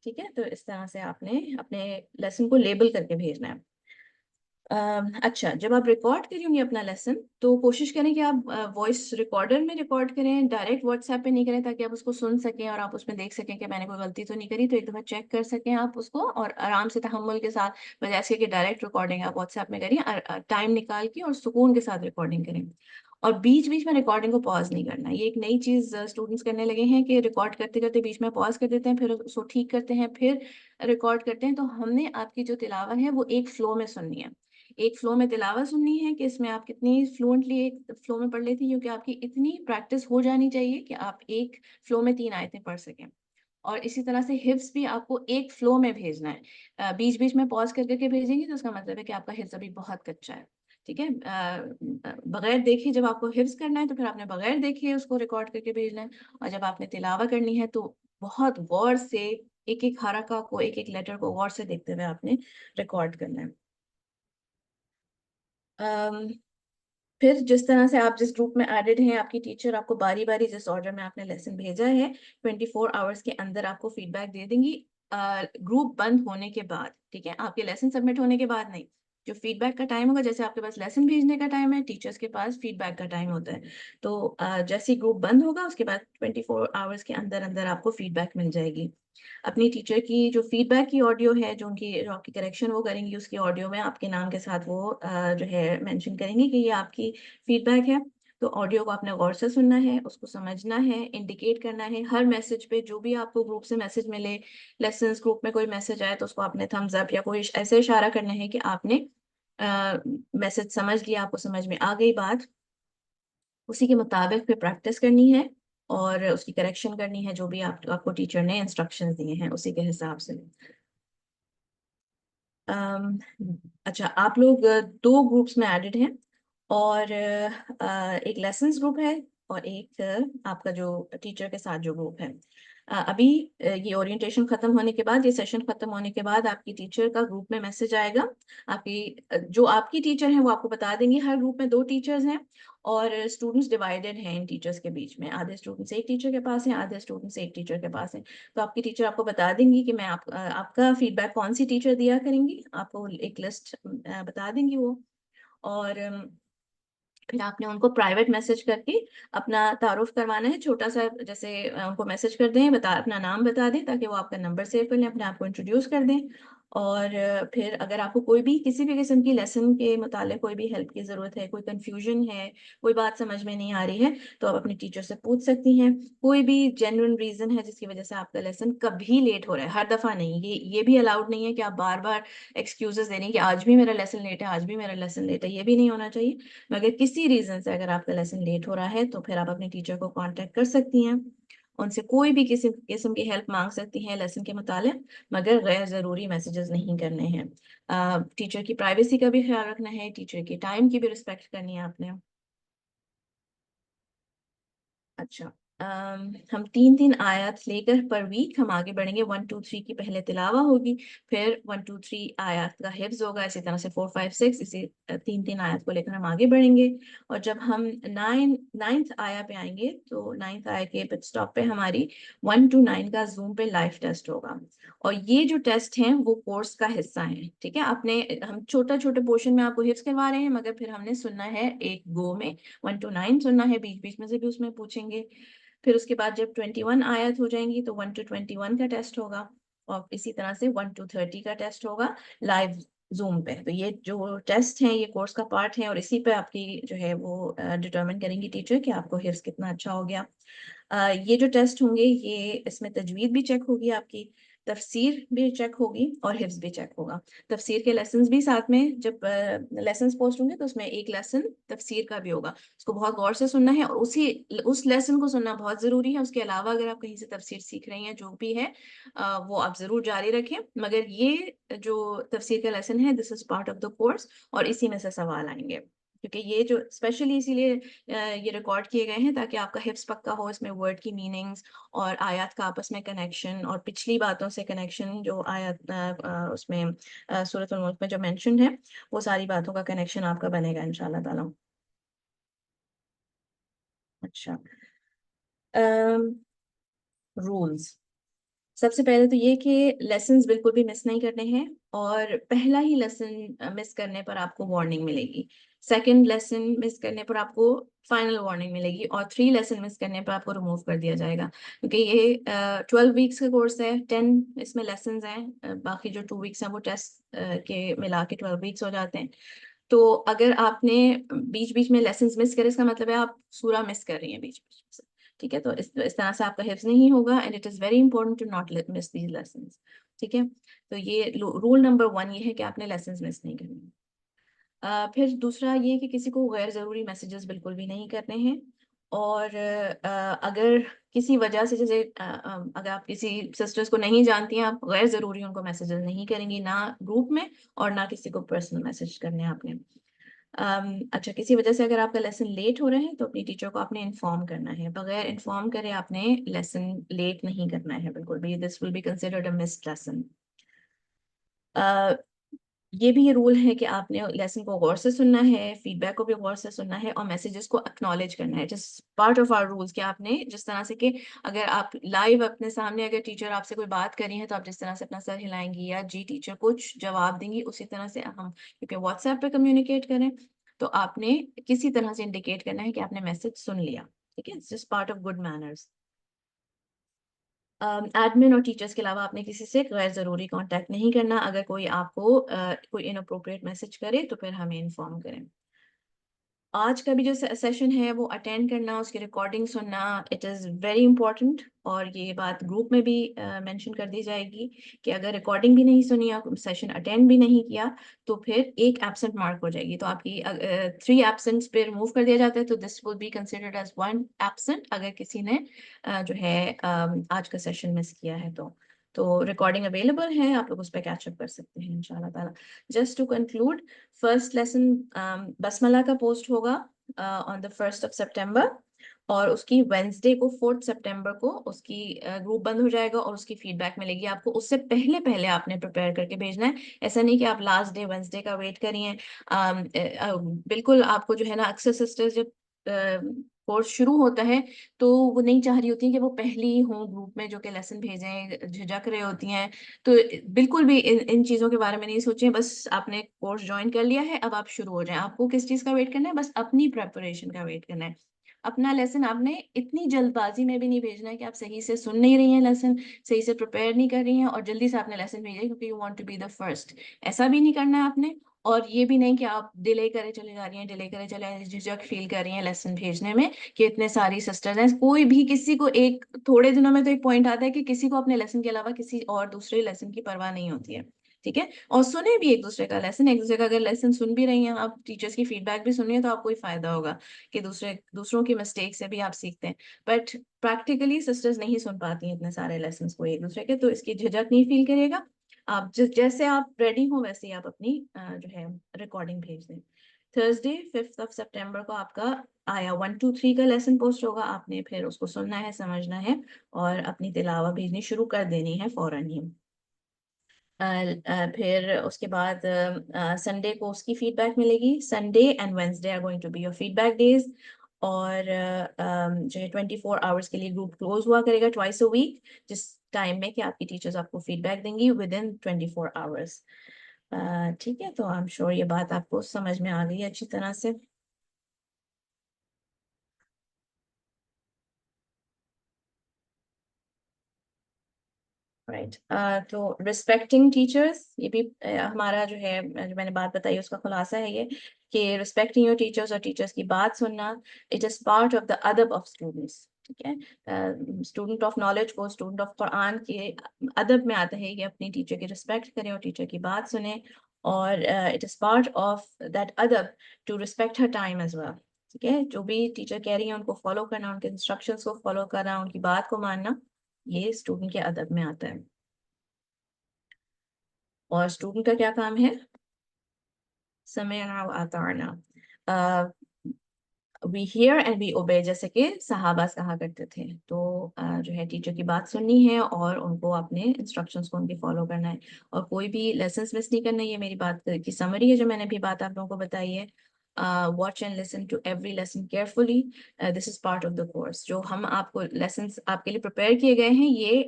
ٹھیک ہے، تو اس طرح سے آپ نے اپنے لیسن کو لیبل کر کے بھیجنا ہے. اچھا، جب آپ ریکارڈ کریں گے اپنا لیسن تو کوشش کریں کہ آپ وائس ریکارڈر میں ریکارڈ کریں، ڈائریکٹ واٹس ایپ پہ نہیں کریں، تاکہ آپ اس کو سن سکیں اور آپ اس میں دیکھ سکیں کہ میں نے کوئی غلطی تو نہیں کری. تو ایک دفعہ چیک کر سکیں آپ اس کو، اور آرام سے تحمل کے ساتھ، بجائے اس کے کہ ڈائریکٹ ریکارڈنگ آپ واٹس ایپ میں کریں، ٹائم نکال کے اور سکون کے ساتھ ریکارڈنگ کریں. اور بیچ بیچ میں ریکارڈنگ کو پاز نہیں کرنا. یہ ایک نئی چیز اسٹوڈنٹس کرنے لگے ہیں کہ ریکارڈ کرتے کرتے بیچ میں پاز کر دیتے ہیں، پھر اس کو ٹھیک کرتے ہیں، پھر ریکارڈ کرتے ہیں. تو ہم نے آپ کی جو تلاوت ہے وہ ایک فلو میں سننی ہے، ایک فلو میں تلاوت سننی ہے کہ اس میں آپ کتنی فلوئنٹلی ایک فلو میں پڑھ لیتی ہیں، کیونکہ آپ کی اتنی پریکٹس ہو جانی چاہیے کہ آپ ایک فلو میں 3 آیتیں پڑھ سکیں. اور اسی طرح سے حفظ بھی آپ کو ایک فلو میں بھیجنا ہے. بیچ بیچ میں پاز کر کے بھیجیں گے تو اس کا مطلب ہے کہ آپ کا حفظ ابھی بہت کچا ہے. ٹھیک ہے، بغیر دیکھے جب آپ کو حفظ کرنا ہے تو پھر آپ نے بغیر دیکھے اس کو ریکارڈ کر کے بھیجنا ہے، اور جب آپ نے تلاوت کرنی ہے تو بہت غور سے ایک ایک حرکہ کو، ایک ایک لیٹر کو غور سے دیکھتے ہوئے آپ نے ریکارڈ کرنا ہے. پھر جس طرح سے آپ جس گروپ میں ایڈڈ ہیں، آپ کی ٹیچر آپ کو باری باری جس آرڈر میں آپ نے لیسن بھیجا ہے 24 آورس کے اندر آپ کو فیڈ بیک دے دیں گی، گروپ بند ہونے کے بعد. ٹھیک ہے، آپ کے لیسن سبمٹ ہونے کے بعد نہیں. جو فیڈ بیک کا ٹائم ہوگا، جیسے آپ کے پاس لیسن بھیجنے کا ٹائم ہے، ٹیچرس کے پاس فیڈ بیک کا ٹائم ہوتا ہے. تو جیسے گروپ بند ہوگا اس کے بعد 24 آورس کے اندر اندر آپ کو فیڈ بیک مل جائے گی. اپنی ٹیچر کی جو فیڈ بیک کی آڈیو ہے، جو آپ کی کریکشن وہ کریں گی، اس کی آڈیو میں آپ کے نام کے ساتھ وہ جو ہے مینشن کریں گی کہ یہ آپ کی فیڈ بیک ہے. تو آڈیو کو آپ نے غور سے سننا ہے، اس کو سمجھنا ہے، انڈیکیٹ کرنا ہے ہر میسج پہ، جو بھی آپ کو گروپ سے میسج ملے، لیسنس گروپ میں کوئی میسج آئے تو اس کو آپ نے تھمز اپ یا کوئی ایسے اشارہ کرنا ہے کہ آپ نے میسج سمجھ لیا، آپ کو سمجھ میں آ گئی بات، اسی کے مطابق پھر پریکٹس کرنی ہے اور اس کی کریکشن کرنی ہے، جو بھی آپ کو ٹیچر نے انسٹرکشنز دیے ہیں اسی کے حساب سے۔ اچھا، آپ لوگ دو گروپس میں ایڈڈ ہیں، اور ایک لیسنس گروپ ہے اور ایک آپ کا جو ٹیچر کے ساتھ جو گروپ ہے۔ ابھی یہ اورینٹیشن ختم ہونے کے بعد، یہ سیشن ختم ہونے کے بعد آپ کی ٹیچر کا گروپ میں میسج آئے گا۔ آپ کی جو آپ کی ٹیچر ہیں وہ آپ کو بتا دیں گی، ہر گروپ میں 2 ٹیچرز ہیں اور اسٹوڈنٹس ڈیوائیڈڈ ہیں ان ٹیچرز کے بیچ میں، آدھے اسٹوڈنٹس ایک ٹیچر کے پاس ہیں، آدھے اسٹوڈنٹس ایک ٹیچر کے پاس ہیں۔ تو آپ کی ٹیچر آپ کو بتا دیں گی کہ میں آپ کا فیڈ بیک کون سی ٹیچر دیا کریں گی، آپ کو ایک لسٹ بتا دیں گی وہ، اور پھر آپ نے ان کو پرائیویٹ میسج کر کے اپنا تعارف کروانا ہے، چھوٹا سا، جیسے ان کو میسج کر دیں، اپنا نام بتا دیں تاکہ وہ آپ کا نمبر سیو کر لیں، اپنے آپ کو انٹروڈیوس کر دیں، اور پھر اگر آپ کو کوئی بھی کسی بھی قسم کی لیسن کے متعلق کوئی بھی ہیلپ کی ضرورت ہے، کوئی کنفیوژن ہے، کوئی بات سمجھ میں نہیں آ رہی ہے، تو آپ اپنی ٹیچر سے پوچھ سکتی ہیں۔ کوئی بھی جینوئن ریزن ہے جس کی وجہ سے آپ کا لیسن کبھی لیٹ ہو رہا ہے، ہر دفعہ نہیں، یہ بھی الاؤڈ نہیں ہے کہ آپ بار بار ایکسکیوزز دے رہی ہیں کہ آج بھی میرا لیسن لیٹ ہے، آج بھی میرا لیسن لیٹ ہے، یہ بھی نہیں ہونا چاہیے۔ مگر کسی ریزن سے اگر آپ کا لیسن لیٹ ہو رہا ہے تو پھر آپ اپنے ٹیچر کو کانٹیکٹ کر سکتی ہیں، ان سے کوئی بھی کسی قسم کی ہیلپ مانگ سکتی ہیں لیسن کے متعلق، مگر غیر ضروری میسیجز نہیں کرنے ہیں۔ ٹیچر کی پرائیویسی کا بھی خیال رکھنا ہے، ٹیچر کے ٹائم کی بھی رسپیکٹ کرنی ہے آپ نے۔ اچھا، ہم 3 آیات لے کر پر ویک ہم آگے بڑھیں گے۔ 1 2 3 کی پہلے تلاوہ ہوگی، پھر 1 2 3 آیات کا حفظ ہوگا، اسی طرح سے 4 5 6، اسی 3 آیات کو لے کر ہم آگے بڑھیں گے، اور جب ہم 9th آیا پہ آئیں گے تو 9th آیا کے پٹ اسٹاپ پہ ہماری 1 to 9 کا زوم پہ لائف ٹیسٹ ہوگا، اور یہ جو ٹیسٹ ہیں وہ کورس کا حصہ ہیں، ٹھیک ہے؟ ہم چھوٹے پورشن میں آپ کو حفظ کروا رہے ہیں، مگر پھر ہم نے سننا ہے ایک گو میں 1 to 9 سننا ہے، بیچ بیچ میں سے بھی اس میں پوچھیں گے۔ پھر اس کے بعد جب 21 آیت ہو جائیں گی تو 1 to 21 کا ٹیسٹ ہوگا، اور اسی طرح سے 1 to 30 کا ٹیسٹ ہوگا لائیو زوم پہ۔ تو یہ جو ٹیسٹ ہیں یہ کورس کا پارٹ ہے، اور اسی پہ آپ کی جو ہے وہ ڈٹرمن کریں گی ٹیچر کہ آپ کو حفظ کتنا اچھا ہو گیا۔ یہ جو ٹیسٹ ہوں گے یہ اس میں تجوید بھی چیک ہوگی، آپ کی تفسیر بھی چیک ہوگی، اور حفظ بھی چیک ہوگا۔ تفسیر کے لیسنز بھی ساتھ میں، جب لیسنز پوسٹ ہوں گے تو اس میں ایک لیسن تفسیر کا بھی ہوگا، اس کو بہت غور سے سننا ہے، اور اس لیسن کو سننا بہت ضروری ہے۔ اس کے علاوہ اگر آپ کہیں سے تفسیر سیکھ رہی ہیں جو بھی ہے وہ آپ ضرور جاری رکھیں، مگر یہ جو تفسیر کا لیسن ہے this is part of the course, اور اسی میں سے سوال آئیں گے، کیونکہ یہ جو اسپیشلی اسی لیے یہ ریکارڈ کیے گئے ہیں تاکہ آپ کا حفظ پکا ہو، اس میں ورڈ کی میننگز اور آیات کا آپس میں کنیکشن، اور پچھلی باتوں سے کنیکشن، جو آیات اس میں سورۃ الملک میں جو مینشن ہے وہ ساری باتوں کا کنیکشن آپ کا بنے گا انشاءاللہ تعالی۔ اچھا، رولز، سب سے پہلے تو یہ کہ لیسنز بالکل بھی مس نہیں کرنے ہیں، اور پہلا ہی لیسن مس کرنے پر آپ کو وارننگ ملے گی، سیکنڈ لیسن مس کرنے پر آپ کو فائنل وارننگ ملے گی، اور 3 لیسن مس کرنے پر آپ کو ریموو کر دیا جائے گا، کیونکہ یہ 12 ویکس کا کورس ہے، 10 اس میں لیسنز ہیں، باقی جو 2 ویکس ہیں وہ ٹیسٹ کے ملا کے 12 ویکس ہو جاتے ہیں۔ تو اگر آپ نے بیچ بیچ میں لیسنز مس کرے، اس کا مطلب ہے آپ سورہ مس کر رہی ہیں بیچ بیچ میں سے، ٹھیک ہے؟ تو اس طرح سے آپ کا حفظ نہیں ہوگا، and it is very important to not miss these lessons, ٹھیک ہے؟ تو یہ رول نمبر 1 یہ ہے کہ آپ نے لیسنز مس نہیں کرنے۔ پھر دوسرا یہ کہ کسی کو غیر ضروری میسیجز بالکل بھی نہیں کرنے ہیں، اور اگر کسی وجہ سے، جیسے اگر آپ کسی سسٹرز کو نہیں جانتی ہیں، آپ غیر ضروری ان کو میسیجز نہیں کریں گی، نہ گروپ میں اور نہ کسی کو پرسنل میسیج کرنے ہیں آپ نے۔ اچھا، کسی وجہ سے اگر آپ کا لیسن لیٹ ہو رہا ہے تو اپنی ٹیچر کو آپ نے انفارم کرنا ہے، بغیر انفارم کرے آپ نے لیسن لیٹ نہیں کرنا ہے بالکل بھی، this will be considered a missed lesson. یہ بھی یہ رول ہے کہ آپ نے لیسن کو غور سے سننا ہے، فیڈ بیک کو بھی غور سے سننا ہے، اور میسیجز کو اکنالج کرنا ہے، جس پارٹ آف آر رولز کہ آپ نے جس طرح سے کہ اگر آپ لائیو اپنے سامنے اگر ٹیچر آپ سے کوئی بات کر رہی ہے تو آپ جس طرح سے اپنا سر ہلائیں گی یا جی ٹیچر کچھ جواب دیں گی، اسی طرح سے ہم کیونکہ واٹس ایپ پہ کمیونیکیٹ کریں تو آپ نے کسی طرح سے انڈیکیٹ کرنا ہے کہ آپ نے میسج سن لیا، ٹھیک ہے؟ It's just part of good manners. Admin اور ٹیچرس کے علاوہ آپ نے کسی سے غیر ضروری کانٹیکٹ نہیں کرنا، اگر کوئی آپ کو کوئی اناپروپریٹ میسج کرے تو پھر ہمیں انفارم کریں۔ آج کا بھی جو سیشن ہے وہ اٹینڈ کرنا، اس کی ریکارڈنگ سننا، اٹ از ویری امپورٹنٹ. اور یہ بات گروپ میں بھی مینشن کر دی جائے گی کہ اگر ریکارڈنگ بھی نہیں سنی یا سیشن اٹینڈ بھی نہیں کیا تو پھر ایک ایبسنٹ مارک ہو جائے گی. تو آپ کی 3 ایبسنٹس پہ ریموو کر دیا جاتا ہے، تو this will be considered as 1 absent اگر کسی نے جو ہے آج کا سیشن مس کیا ہے. تو ریکارڈنگ اویلیبل ہے، آپ لوگ اس پہ کیچ اپ کر سکتے ہیں انشاءاللہ تعالیٰ. Just to conclude, first lesson بسملہ کا پوسٹ ہوگا آن دا 1 سپٹمبر، اور اس کی وینسڈے کو 4 سپٹمبر کو اس کی گروپ بند ہو جائے گا اور اس کی فیڈ بیک ملے گی آپ کو. اس سے پہلے آپ نے پریپیئر کر کے بھیجنا ہے. ایسا نہیں کہ آپ لاسٹ ڈے وینسڈے کا ویٹ کریے. بالکل آپ کو جو ہے نا، اکثر سسٹرز جب کورس شروع ہوتا ہے تو وہ نہیں چاہ رہی ہوتی ہیں کہ وہ پہلی ہوں گروپ میں جو کہ لیسن بھیجیں، جھجک رہے ہوتی ہیں. تو بالکل بھی ان چیزوں کے بارے میں نہیں سوچیں. بس آپ نے کورس جوائن کر لیا ہے، اب آپ شروع ہو جائیں. آپ کو کس چیز کا ویٹ کرنا ہے؟ بس اپنی پریپریشن کا ویٹ کرنا ہے. اپنا لیسن آپ نے اتنی جلد بازی میں بھی نہیں بھیجنا ہے کہ آپ صحیح سے سن نہیں رہی ہیں لیسن، صحیح سے پریپیئر نہیں کر رہی ہیں اور جلدی سے آپ نے لیسن بھیجا کیونکہ you want to be the first. ایسا بھی نہیں کرنا ہے آپ نے. اور یہ بھی نہیں کہ آپ ڈیلے کرے چلے جا رہی ہیں، ڈیلے کرے چلے جھجک فیل کر رہی ہیں لیسن بھیجنے میں کہ اتنے ساری سسٹرز ہیں. کوئی بھی کسی کو ایک تھوڑے دنوں میں تو ایک پوائنٹ آتا ہے کہ کسی کو اپنے لیسن کے علاوہ کسی اور دوسرے لیسن کی پرواہ نہیں ہوتی ہے. ٹھیک ہے. اور سنیں بھی ایک دوسرے کا لیسن. ایک دوسرے کا اگر لیسن سن بھی رہی ہیں آپ، ٹیچرز کی فیڈ بیک بھی سن رہی ہیں، تو آپ کو ہی فائدہ ہوگا کہ دوسروں کی مسٹیک سے بھی آپ سیکھتے ہیں. بٹ پریکٹیکلی سسٹرز نہیں سن پاتی ہیں اتنے سارے لیسنس کو ایک دوسرے کے، تو اس کی جھجک نہیں فیل کرے گا. آپ جیسے آپ ریڈی ہوں ویسے ہی آپ اپنی جو ہے ریکارڈنگ بھیج دیں. تھرسڈے 5 سپٹمبر کو آپ کا آیا 1 2 3 کا لیسن پوسٹ ہوگا. آپ نے پھر اس کو سننا ہے، سمجھنا ہے اور اپنی تلاوت بھیجنی شروع کر دینی ہے فوراً ہی. پھر اس کے بعد سنڈے کو اس کی فیڈ بیک ملے گی. Sunday and Wednesday are going to be your feedback days. اور جو ہے 24 آورس کے لیے گروپ کلوز ہوا کرے گا ٹوائس اے ویک، جس ٹائم میں کہ آپ کی ٹیچرز آپ کو فیڈ بیک دیں گی ود ان 24 آورس. ٹھیک ہے. تو آئی ایم شیور یہ بات آپ کو سمجھ میں آ گئی اچھی طرح سے. رائٹ. تو ریسپیکٹنگ ٹیچرس، یہ بھی ہمارا جو ہے، جو میں نے بات بتائی اس کا خلاصہ ہے یہ کہ ریسپیکٹنگ یور ٹیچرس اور ٹیچرس کی بات سننا، اٹ از پارٹ آف دا ادب آف اسٹوڈنٹس. ٹھیک ہے. اسٹوڈنٹ آف نالج کو، اسٹوڈنٹ آف قرآن کے ادب میں آتا ہے کہ اپنی ٹیچر کی ریسپیکٹ کریں اور ٹیچر کی بات سنیں. اور it is part of that ادب to respect her time as well. ٹھیک ہے. جو بھی ٹیچر کہہ رہی ہیں ان کو فالو کرنا، ان کے انسٹرکشنس کو فالو کرنا، ان کی بات کو ماننا، یہ اسٹوڈنٹ کے ادب میں آتا ہے. اور اسٹوڈنٹ کا کیا کام ہے؟ سمعنا واطعنا، وی ہیئر اینڈ وی اوبے، جیسے کہ صحابہ کہا کرتے تھے. تو جو ہے ٹیچر کی بات سننی ہے اور ان کو اپنے انسٹرکشنس کو ان کی فالو کرنا ہے اور کوئی بھی لیسنس مس نہیں کرنا. یہ میری بات کی سمری ہے جو میں نے بھی بات آپ لوگوں کو بتائی ہے. Watch and listen to every lesson carefully, this is part of the course. جو ہم آپ کو لیسنس آپ کے لیے پریپیئر کیے گئے ہیں، یہ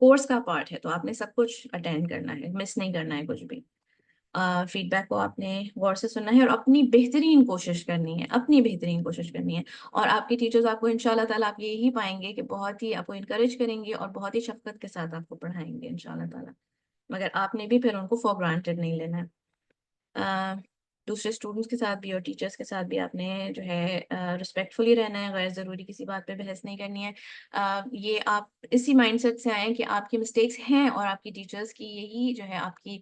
کورس کا پارٹ ہے. تو آپ نے سب کچھ اٹینڈ کرنا ہے، مس نہیں کرنا ہے کچھ بھی. فیڈ بیک کو آپ نے غور سے سننا ہے اور اپنی بہترین کوشش کرنی ہے، اپنی بہترین کوشش کرنی ہے. اور آپ کی ٹیچرز آپ کو انشاءاللہ تعالیٰ آپ یہی پائیں گے کہ بہت ہی آپ کو انکریج کریں گے اور بہت ہی شفقت کے ساتھ آپ کو پڑھائیں گے انشاءاللہ تعالیٰ. مگر آپ نے بھی پھر ان کو فار گرانٹیڈ نہیں لینا ہے. دوسرے اسٹوڈنٹس کے ساتھ بھی اور ٹیچرس کے ساتھ بھی آپ نے جو ہے رسپیکٹفلی رہنا ہے. غیر ضروری کسی بات پہ بحث نہیں کرنی ہے. یہ آپ اسی مائنڈ سیٹ سے آئیں کہ آپ کی مسٹیکس ہیں اور آپ کی ٹیچرس کی یہی جو ہے آپ کی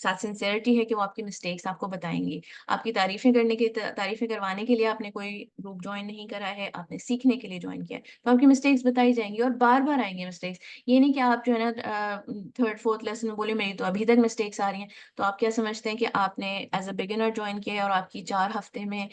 ساتھ سنسیئرٹی ہے کہ وہ آپ کی مسٹیکس آپ کو بتائیں گی. آپ کی تعریفیں کروانے کے لیے آپ نے کوئی گروپ جوائن نہیں کرا ہے، آپ نے سیکھنے کے لیے جوائن کیا ہے. تو آپ کی مسٹیکس بتائی جائیں گی اور بار بار آئیں گی مسٹیکس. یہ نہیں کہ آپ جو ہے نا 3rd 4th لیسن میں بولے میری تو ابھی تک مسٹیکس آ رہی ہیں. تو آپ کیا سمجھتے ہیں کہ آپ نے ایز اے بگنر جوائن کیا ہے اور آپ کی 4 ہفتے میں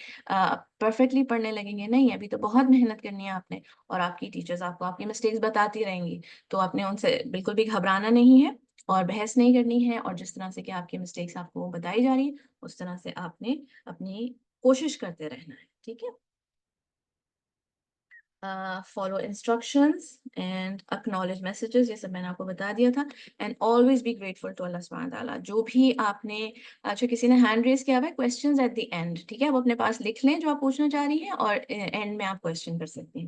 پرفیکٹلی پڑھنے لگیں گے؟ نہیں، ابھی تو بہت محنت کرنی ہے آپ نے. اور آپ کی ٹیچرز آپ کو آپ کی مسٹیکس بتاتی رہیں گی. تو آپ نے ان سے بالکل بھی گھبرانا نہیں ہے اور بحث نہیں کرنی ہے. اور جس طرح سے کہ آپ کی مسٹیکس آپ کو بتائی جا رہی ہیں اس طرح سے آپ نے اپنی کوشش کرتے رہنا ہے. ٹھیک ہے. Follow instructions and acknowledge messages, یہ سب میں نے آپ کو بتا دیا تھا. And always be grateful to Allah سبحانہ تعالیٰ. جو بھی آپ نے اچھا کسی نے ہینڈ ریز کیا ہوا ہے، کویسچنز ایٹ دی اینڈ. ٹھیک ہے. آپ اپنے پاس لکھ لیں جو آپ پوچھنا چاہ رہی ہیں اور اینڈ میں آپ کویسچن کر سکتی ہیں.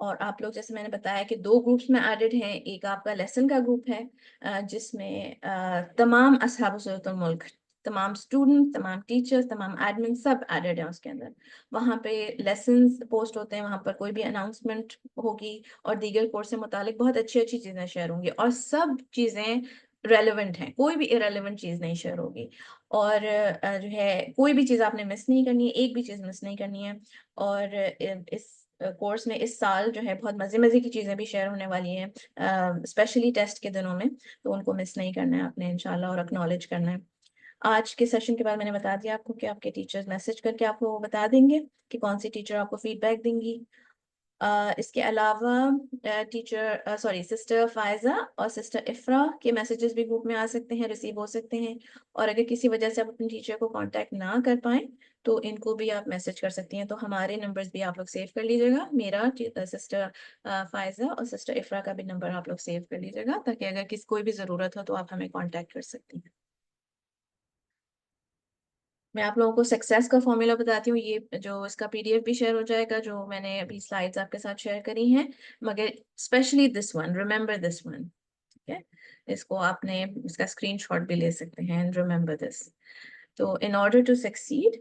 اور آپ لوگ جیسے میں نے بتایا کہ 2 گروپس میں ایڈڈ ہیں. ایک آپ کا لیسن کا گروپ ہے جس میں تمام اصحاب صورت الملک، تمام اسٹوڈنٹ، تمام ٹیچرز، تمام ایڈمن سب ایڈڈ ہیں اس کے اندر. وہاں پہ لیسنز پوسٹ ہوتے ہیں، وہاں پر کوئی بھی اناؤنسمنٹ ہوگی اور دیگر کورس سے متعلق بہت اچھی اچھی چیزیں شیئر ہوں گی، اور سب چیزیں ریلیونٹ ہیں، کوئی بھی ارریلیونٹ چیز نہیں شیئر ہوگی. اور جو ہے کوئی بھی چیز آپ نے مس نہیں کرنی ہے، ایک بھی چیز مس نہیں کرنی ہے. اور اس کورس میں اس سال جو ہے بہت مزے مزے کی چیزیں بھی شیئر ہونے والی ہیں، اسپیشلی ٹیسٹ کے دنوں میں، تو ان کو مس نہیں کرنا ہے آپ نے انشاءاللہ، اور اکنالج کرنا ہے. آج کے سیشن کے بعد میں نے بتا دیا آپ کو کہ آپ کے ٹیچرز میسج کر کے آپ کو بتا دیں گے کہ کون سی ٹیچر آپ کو فیڈ بیک دیں گی. اس کے علاوہ سسٹر فائزہ اور سسٹر افرا کے میسیجز بھی گروپ میں آ سکتے ہیں، ریسیو ہو سکتے ہیں. اور اگر کسی وجہ سے آپ اپنے ٹیچر کو کانٹیکٹ نہ کر پائیں تو ان کو بھی آپ میسج کر سکتی ہیں. تو ہمارے نمبرز بھی آپ لوگ سیو کر لیجیے گا، میرا، سسٹر فائزہ اور سسٹر افرا کا بھی نمبر آپ لوگ سیو کر لیجیے گا، تاکہ اگر کوئی بھی ضرورت ہو تو آپ ہمیں کانٹیکٹ کر سکتی ہیں. میں آپ لوگوں کو سکسیس کا فارمولا بتاتی ہوں. یہ جو اس کا PDF بھی شیئر ہو جائے گا، جو میں نے ابھی سلائیڈز آپ کے ساتھ شیئر کری ہیں، مگر specially this one, remember this one. ٹھیک ہے، اس کو آپ نے اس کا اسکرین شاٹ بھی لے سکتے ہیں. Remember this. تو ان آرڈر ٹو سکسیڈ،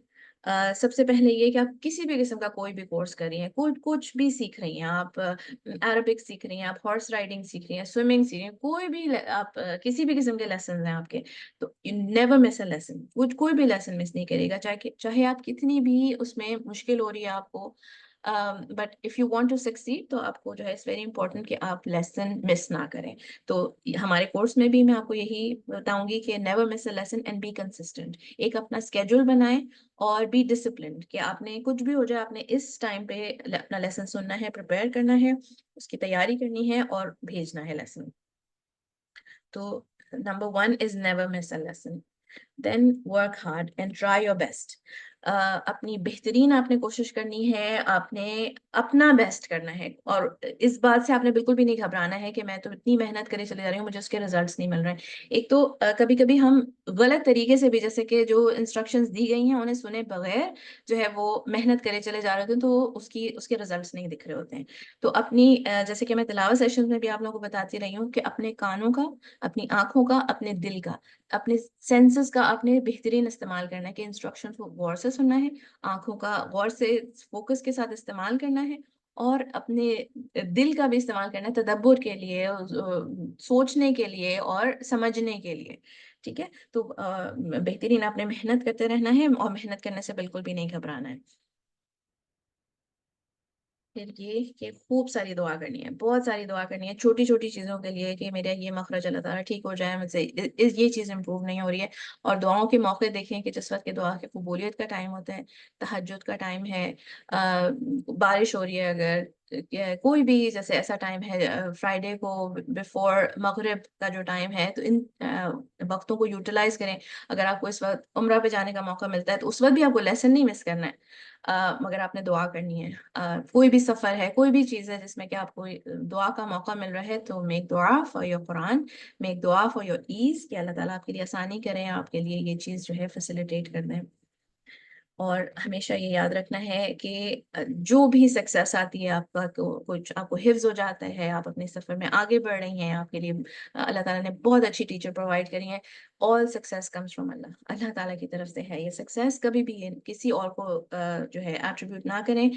سب سے پہلے یہ کہ آپ کسی بھی قسم کا کوئی بھی کورس کر رہی ہیں، کچھ بھی سیکھ رہی ہیں، آپ عربک سیکھ رہی ہیں، آپ ہارس رائڈنگ سیکھ رہی ہیں، سوئمنگ سیکھ رہی ہیں، کوئی بھی آپ کسی بھی قسم کے لیسنز ہیں آپ کے، تو نیور مس اے لیسن. کوئی بھی لیسن مس نہیں کرے گا، چاہے آپ کتنی بھی اس میں مشکل ہو رہی ہے آپ کو، but if you want to succeed تو آپ کو جو ہے اٹس ویری امپورٹنٹ کہ آپ لیسن مس نہ کریں. تو ہمارے کورس میں بھی میں آپ کو یہی بتاؤں گی کہ never miss a lesson and be consistent. ایک اپنا اسکیڈول بنائیں اور بی ڈسپلنڈ، کہ آپ نے کچھ بھی ہو جائے آپ نے اس ٹائم پہ اپنا لیسن سننا ہے، پریپیئر کرنا ہے، اس کی تیاری کرنی ہے اور بھیجنا ہے لیسن. تو number 1 is never miss a lesson. Then work hard and try your best. اپنی بہترین آپ نے کوشش کرنی ہے، آپ نے اپنا بیسٹ کرنا ہے، اور اس بات سے آپ نے بالکل بھی نہیں گھبرانا ہے کہ میں تو اتنی محنت کرے چلے جا رہی ہوں، مجھے اس کے ریزلٹس نہیں مل رہے ہیں. ایک تو کبھی کبھی ہم غلط طریقے سے بھی، جیسے کہ جو انسٹرکشنز دی گئی ہیں انہیں سنے بغیر جو ہے وہ محنت کرے چلے جا رہے ہوتے ہیں، تو اس کے ریزلٹس نہیں دکھ رہے ہوتے ہیں. تو اپنی جیسے کہ میں تلاوت سیشن میں بھی آپ لوگوں کو بتاتی رہی ہوں کہ اپنے کانوں کا، اپنی آنکھوں کا، اپنے دل کا، اپنے سینسز کا آپ نے بہترین استعمال کرنا ہے، کہ انسٹرکشن کو غور سے سننا ہے، آنکھوں کا غور سے فوکس کے ساتھ استعمال کرنا ہے، اور اپنے دل کا بھی استعمال کرنا ہے تدبر کے لیے، سوچنے کے لیے اور سمجھنے کے لیے. ٹھیک ہے، تو بہترین آپ نے محنت کرتے رہنا ہے، اور محنت کرنے سے بالکل بھی نہیں گھبرانا ہے. پھر یہ کہ خوب ساری دعا کرنی ہے، بہت ساری دعا کرنی ہے چھوٹی چھوٹی چیزوں کے لیے، کہ میرا یہ مخرج اللہ تعالیٰ ٹھیک ہو جائے، مجھ سے یہ چیز امپروو نہیں ہو رہی ہے. اور دعاؤں کے موقع دیکھیں کہ جس وقت کے دعا کی قبولیت کا ٹائم ہوتا ہے، تہجد کا ٹائم ہے، بارش ہو رہی ہے، اگر کوئی بھی جیسے ایسا ٹائم ہے، فرائیڈے کو بیفور مغرب کا جو ٹائم ہے، تو ان وقتوں کو یوٹیلائز کریں. اگر آپ کو اس وقت عمرہ پہ جانے کا موقع ملتا ہے تو اس وقت بھی آپ کو لیسن نہیں مس کرنا ہے، مگر آپ نے دعا کرنی ہے. کوئی بھی سفر ہے، کوئی بھی چیز ہے جس میں کہ آپ کو دعا کا موقع مل رہا ہے، تو میک دعا فار یور قرآن، میک دعا فار یور ایز، کہ اللہ تعالیٰ آپ کے لیے آسانی کریں، آپ کے لیے یہ چیز جو ہے فیسیلیٹیٹ کر دیں. اور ہمیشہ یہ یاد رکھنا ہے کہ جو بھی سکسیس آتی ہے آپ کا، کچھ آپ کو حفظ ہو جاتا ہے، آپ اپنے سفر میں آگے بڑھ رہی ہیں، آپ کے لیے اللہ تعالیٰ نے بہت اچھی ٹیچر پرووائڈ کری ہیں. آل سکسیس کمز فرام اللہ، اللہ تعالیٰ کی طرف سے ہے یہ سکسیس. کبھی بھی کسی اور کو جو ہے ایٹریبیوٹ نہ کریں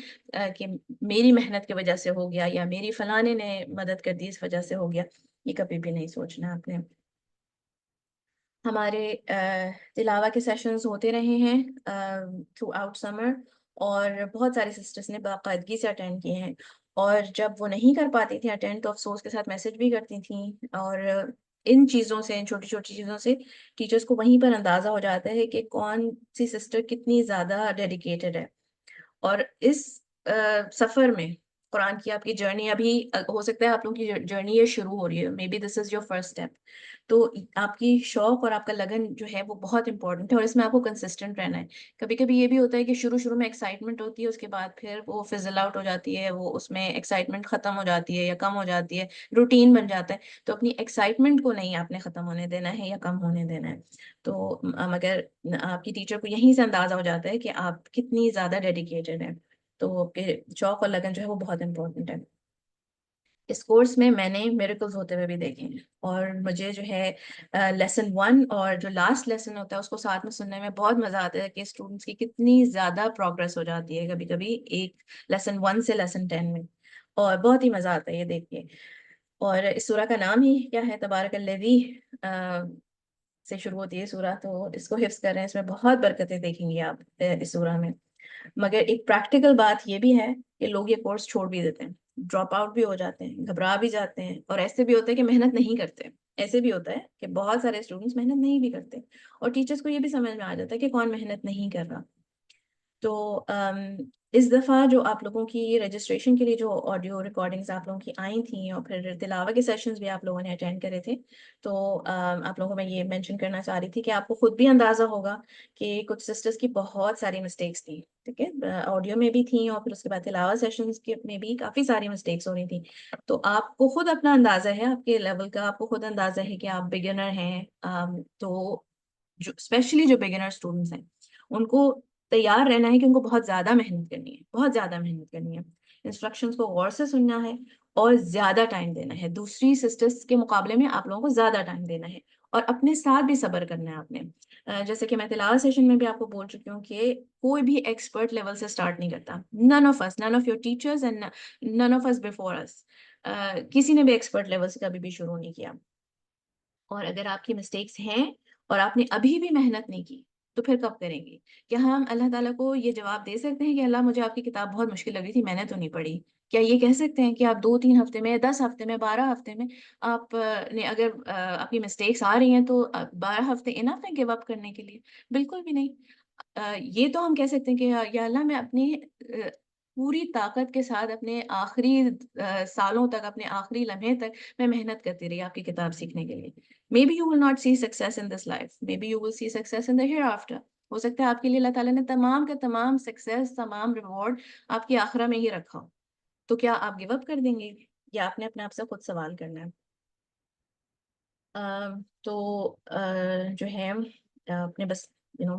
کہ میری محنت کی وجہ سے ہو گیا، یا میری فلانے نے مدد کر دی اس وجہ سے ہو گیا. یہ کبھی بھی نہیں سوچنا آپ نے. ہمارے تلاوہ کے سیشنز ہوتے رہے ہیں تھرو آؤٹ سمر، اور بہت سارے سسٹرس نے باقاعدگی سے اٹینڈ کیے ہیں. اور جب وہ نہیں کر پاتی تھیں اٹینڈ، تو افسوس کے ساتھ میسج بھی کرتی تھیں. اور ان چیزوں سے، ان چھوٹی چھوٹی چیزوں سے ٹیچرس کو وہیں پر اندازہ ہو جاتا ہے کہ کون سی سسٹر کتنی زیادہ ڈیڈیکیٹڈ ہے. اور اس سفر میں قرآن کی آپ کی جرنی، ابھی ہو سکتا ہے آپ لوگوں کی جرنی یہ شروع ہو رہی ہے، maybe this is your first step. تو آپ کی شوق اور آپ کا لگن جو ہے وہ بہت امپورٹنٹ ہے، اور اس میں آپ کو کنسسٹنٹ رہنا ہے. کبھی کبھی یہ بھی ہوتا ہے کہ شروع میں ایکسائٹمنٹ ہوتی ہے، اس کے بعد پھر وہ فزل آؤٹ ہو جاتی ہے، وہ اس میں ایکسائٹمنٹ ختم ہو جاتی ہے یا کم ہو جاتی ہے، روٹین بن جاتا ہے. تو اپنی ایکسائٹمنٹ کو نہیں آپ نے ختم ہونے دینا ہے یا کم ہونے دینا ہے. تو مگر آپ کی ٹیچر کو یہیں سے اندازہ ہو جاتا ہے کہ آپ کتنی زیادہ ڈیڈیکیٹڈ ہیں. تو شوق اور لگن جو ہے وہ بہت امپورٹنٹ ہے. اس کورس میں نے میریکلز ہوتے ہوئے بھی دیکھے ہیں، اور مجھے جو ہے لیسن 1 اور جو لاسٹ لیسن ہوتا ہے اس کو ساتھ میں سننے میں بہت مزہ آتا ہے کہ اسٹوڈنٹس کی کتنی زیادہ پروگرس ہو جاتی ہے کبھی کبھی ایک لیسن 1 سے لیسن 10 میں، اور بہت ہی مزہ آتا ہے یہ دیکھ کے۔ اور اس سورہ کا نام ہی کیا ہے، تبارک الذی سے شروع ہوتی ہے سورہ، تو اس کو حفظ کر رہے ہیں، اس میں بہت برکتیں دیکھیں گے آپ اس سورہ میں۔ مگر ایک پریکٹیکل بات یہ بھی ہے کہ لوگ یہ کورس چھوڑ بھی دیتے ہیں، ڈراپ آؤٹ بھی ہو جاتے ہیں، گھبرا بھی جاتے ہیں، اور ایسے بھی ہوتا ہے کہ محنت نہیں کرتے۔ ایسے بھی ہوتا ہے کہ بہت سارے اسٹوڈنٹس محنت نہیں بھی کرتے، اور ٹیچرس کو یہ بھی سمجھ میں آ جاتا ہے کہ کون محنت نہیں کر رہا۔ تو اس دفعہ جو آپ لوگوں کی رجسٹریشن کے لیے جو آڈیو ریکارڈنگز آپ لوگوں کی آئی تھیں، اور پھر تلاوت کے سیشنز بھی آپ لوگوں نے اٹینڈ کرے تھے، تو آپ لوگوں کو میں یہ مینشن کرنا چاہ رہی تھی کہ آپ کو خود بھی اندازہ ہوگا کہ کچھ سسٹرز کی بہت ساری مسٹیکس تھیں، ٹھیک ہے، آڈیو میں بھی تھیں، اور پھر اس کے بعد تلاوت سیشنز کے میں بھی کافی ساری مسٹیکس ہو رہی تھیں۔ تو آپ کو خود اپنا اندازہ ہے، آپ کے لیول کا آپ کو خود اندازہ ہے کہ آپ بگنر ہیں، تو جو اسپیشلی جو بگنر اسٹوڈنٹس ہیں ان کو تیار رہنا ہے کہ ان کو بہت زیادہ محنت کرنی ہے، بہت زیادہ محنت کرنی ہے، انسٹرکشنز کو غور سے سننا ہے، اور زیادہ ٹائم دینا ہے، دوسری سسٹرز کے مقابلے میں آپ لوگوں کو زیادہ ٹائم دینا ہے، اور اپنے ساتھ بھی صبر کرنا ہے آپ نے۔ جیسے کہ میں تلاوت سیشن میں بھی آپ کو بول چکی ہوں کہ کوئی بھی ایکسپرٹ لیول سے سٹارٹ نہیں کرتا، none of us, none of your teachers and none of us before us، کسی نے بھی ایکسپرٹ لیول سے کبھی بھی شروع نہیں کیا۔ اور اگر آپ کی مسٹیکس ہیں اور آپ نے ابھی بھی محنت نہیں کی تو پھر کب کریں گے؟ کیا ہم اللہ تعالیٰ کو یہ جواب دے سکتے ہیں کہ اللہ مجھے آپ کی کتاب بہت مشکل لگ رہی تھی، میں نے تو نہیں پڑھی؟ کیا یہ کہہ سکتے ہیں کہ آپ 2-3 ہفتے میں، 10 ہفتے میں، 12 ہفتے میں آپ نے اگر آپ کی مسٹیکس آ رہی ہیں تو 12 ہفتے انف ہے گیو اپ کرنے کے لیے؟ بالکل بھی نہیں۔ یہ تو ہم کہہ سکتے ہیں کہ یا اللہ میں اپنی پوری طاقت کے ساتھ اپنے آخری سالوں تک، اپنے آخری لمحے تک میں محنت کرتی رہی آپ کی کتاب سیکھنے کے لیے۔ Maybe you will not see success in this life. Maybe you will see success in the hereafter. ہو سکتا ہے آپ کے لیے اللہ تعالیٰ نے تمام کا تمام سکسیس، تمام ریوارڈ آپ کی آخرہ میں ہی رکھا ہو۔ تو کیا آپ گیو اپ کر دیں گے، یا آپ نے اپنے آپ سے خود سوال کرنا ہے؟ تو جو ہے اپنے بس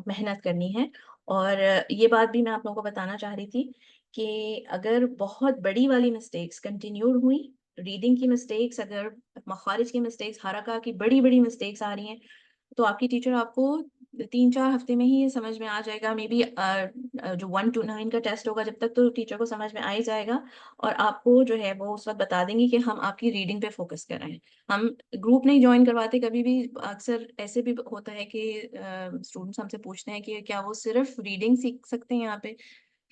محنت کرنی ہے۔ اور یہ بات بھی میں آپ لوگوں کو بتانا چاہ رہی تھی کہ اگر بہت بڑی والی مسٹیکس کنٹینیوڈ ہوئی، ریڈنگ کی مسٹیکس، اگر مخارج کی مسٹیکس، حرکہ کی بڑی بڑی مسٹیکس آ رہی ہیں، تو آپ کی ٹیچر آپ کو 3-4 ہفتے میں ہی یہ سمجھ میں آ جائے گا۔ مے بی جو 1 to 9 کا ٹیسٹ ہوگا جب تک تو ٹیچر کو سمجھ میں آ ہی جائے گا، اور آپ کو جو ہے وہ اس وقت بتا دیں گی کہ ہم آپ کی ریڈنگ پہ فوکس کر رہے ہیں۔ ہم گروپ نہیں جوائن کرواتے کبھی بھی، اکثر ایسے بھی ہوتا ہے کہ اسٹوڈنٹس ہم سے پوچھتے ہیں کہ کیا وہ صرف ریڈنگ سیکھ سکتے ہیں، یہاں پہ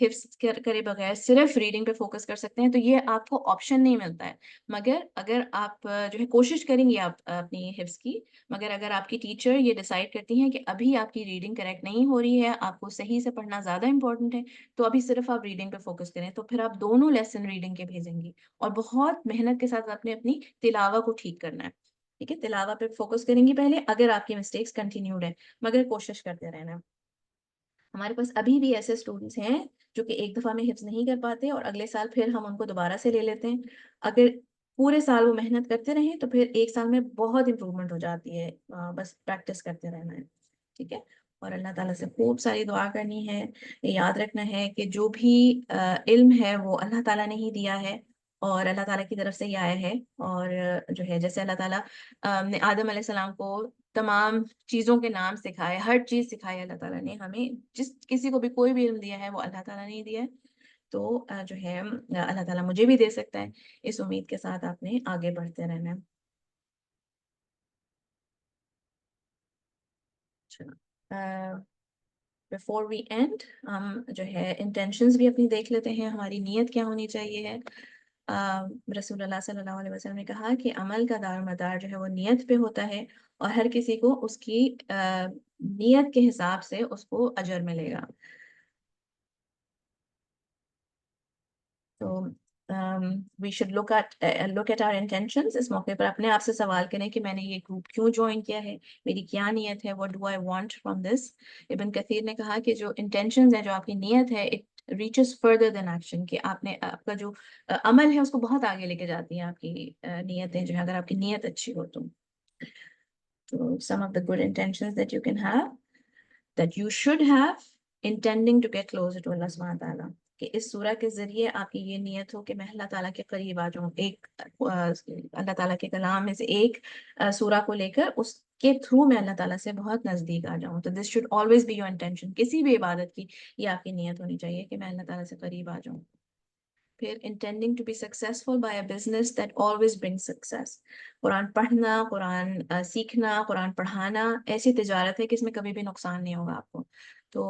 حفظ کرے بغیر صرف ریڈنگ پہ فوکس کر سکتے ہیں؟ تو یہ آپ کو آپشن نہیں ملتا ہے، مگر اگر آپ جو ہے کوشش کریں گے آپ اپنی حفظ کی، مگر اگر آپ کی ٹیچر یہ ڈیسائیڈ کرتی ہیں کہ ابھی آپ کی ریڈنگ کریکٹ نہیں ہو رہی ہے، آپ کو صحیح سے پڑھنا زیادہ امپورٹنٹ ہے، تو ابھی صرف آپ ریڈنگ پہ فوکس کریں، تو پھر آپ دونوں لیسن ریڈنگ کے بھیجیں گی، اور بہت محنت کے ساتھ آپ نے اپنی تلاوت کو ٹھیک کرنا ہے، ٹھیک ہے؟ تلاوت پہ فوکس کریں گی پہلے، اگر آپ کی مسٹیکس کنٹینیوڈ ہے، مگر کوشش کرتے رہنا۔ ہمارے پاس ابھی بھی ایسے اسٹوڈنٹس ہیں جو کہ ایک دفعہ میں حفظ نہیں کر پاتے، اور اگلے سال پھر ہم ان کو دوبارہ سے لے لیتے ہیں۔ اگر پورے سال وہ محنت کرتے رہیں تو پھر ایک سال میں بہت امپرومنٹ ہو جاتی ہے، بس پریکٹس کرتے رہنا ہے، ٹھیک ہے؟ اور اللہ تعالیٰ سے خوب ساری دعا کرنی ہے، یاد رکھنا ہے کہ جو بھی علم ہے وہ اللہ تعالیٰ نے ہی دیا ہے، اور اللہ تعالیٰ کی طرف سے ہی آیا ہے، اور جو ہے جیسے اللہ تعالیٰ نے آدم علیہ السلام کو تمام چیزوں کے نام سکھائے، ہر چیز سکھائی اللہ تعالیٰ نے ہمیں، جس کسی کو بھی کوئی بھی علم دیا ہے وہ اللہ تعالیٰ نے ہی دیا ہے، تو جو ہے اللہ تعالیٰ مجھے بھی دے سکتا ہے۔ اس امید کے ساتھ آپ نے آگے بڑھتے رہنا ہے۔ بفور وی اینڈ، ہم جو ہے انٹینشنز بھی اپنی دیکھ لیتے ہیں، ہماری نیت کیا ہونی چاہیے ہے۔ رسول اللہ صلی اللہ علیہ وسلم نے کہا کہ عمل کا دار مدار جو ہے وہ نیت پہ ہوتا ہے، اور ہر کسی کو اس کی نیت کے حساب سے اس کو اجر ملے گا۔ تو we should look at our intentions. اس موقع پر اپنے آپ سے سوال کریں کہ میں نے یہ گروپ کیوں جوائن کیا ہے، میری کیا نیت ہے، what do I want from this۔ ابن کثیر نے کہا کہ جو انٹینشنز ہے، جو آپ کی نیت ہے، it reaches further than action، کہ آپ نے آپ کا جو عمل ہے اس کو بہت آگے لے کے جاتی ہیں آپ کی نیتیں جو ہے، اگر آپ کی نیت اچھی ہو تو۔ some of the good intentions that you can have, that you should have intending to get closer to Allah subhanahu wa ta'ala، کہ اس سورہ کے ذریعے آپ کی یہ نیت ہو کہ میں اللہ تعالیٰ کے قریب آ جاؤں، ایک اللہ تعالیٰ کے کلام میں سے ایک سورہ کو لے کر اس کے تھرو میں اللہ تعالیٰ سے بہت نزدیک آ جاؤں. تو this should always be your intention. کسی بھی عبادت کی یہ آپ کی نیت ہونی چاہیے کہ میں اللہ تعالیٰ سے قریب آ جاؤں. پھر intending to be successful by a business that always brings success. قرآن پڑھنا، قرآن سیکھنا، قرآن پڑھانا ایسی تجارت ہے کہ اس میں کبھی بھی نقصان نہیں ہوگا آپ کو. تو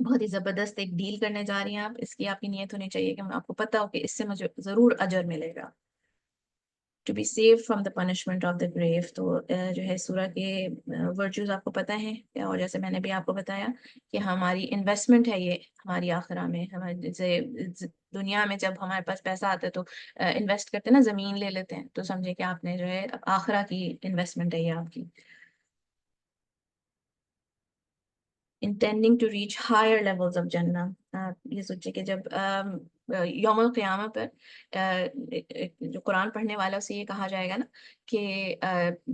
بہت ہی زبردست ایک ڈیل کرنے جا رہی ہیں آپ، اس کی آپ کی نیت ہونی چاہیے کہ آپ کو پتہ ہو کہ اس سے مجھے ضرور اجر ملے گا. To be safe from the punishment of the grave. تو جو ہے سورہ کے ورچوز آپ کو پتہ ہیں، اور جیسے میں نے بھی آپ کو بتایا کہ ہماری انویسٹمنٹ ہے یہ ہماری آخرہ میں. ہمارے جیسے دنیا میں جب ہمارے پاس پیسہ آتا ہے تو انویسٹ کرتے ہیں نا، زمین لے لیتے ہیں، تو سمجھے کہ آپ نے جو ہے آخرہ کی انویسٹمنٹ ہے یہ آپ کی. intending to reach higher levels of جنہ. یہ سوچے کہ جب یوم القیامہ پر جو قرآن پڑھنے والوں سے یہ کہا جائے گا نا کہ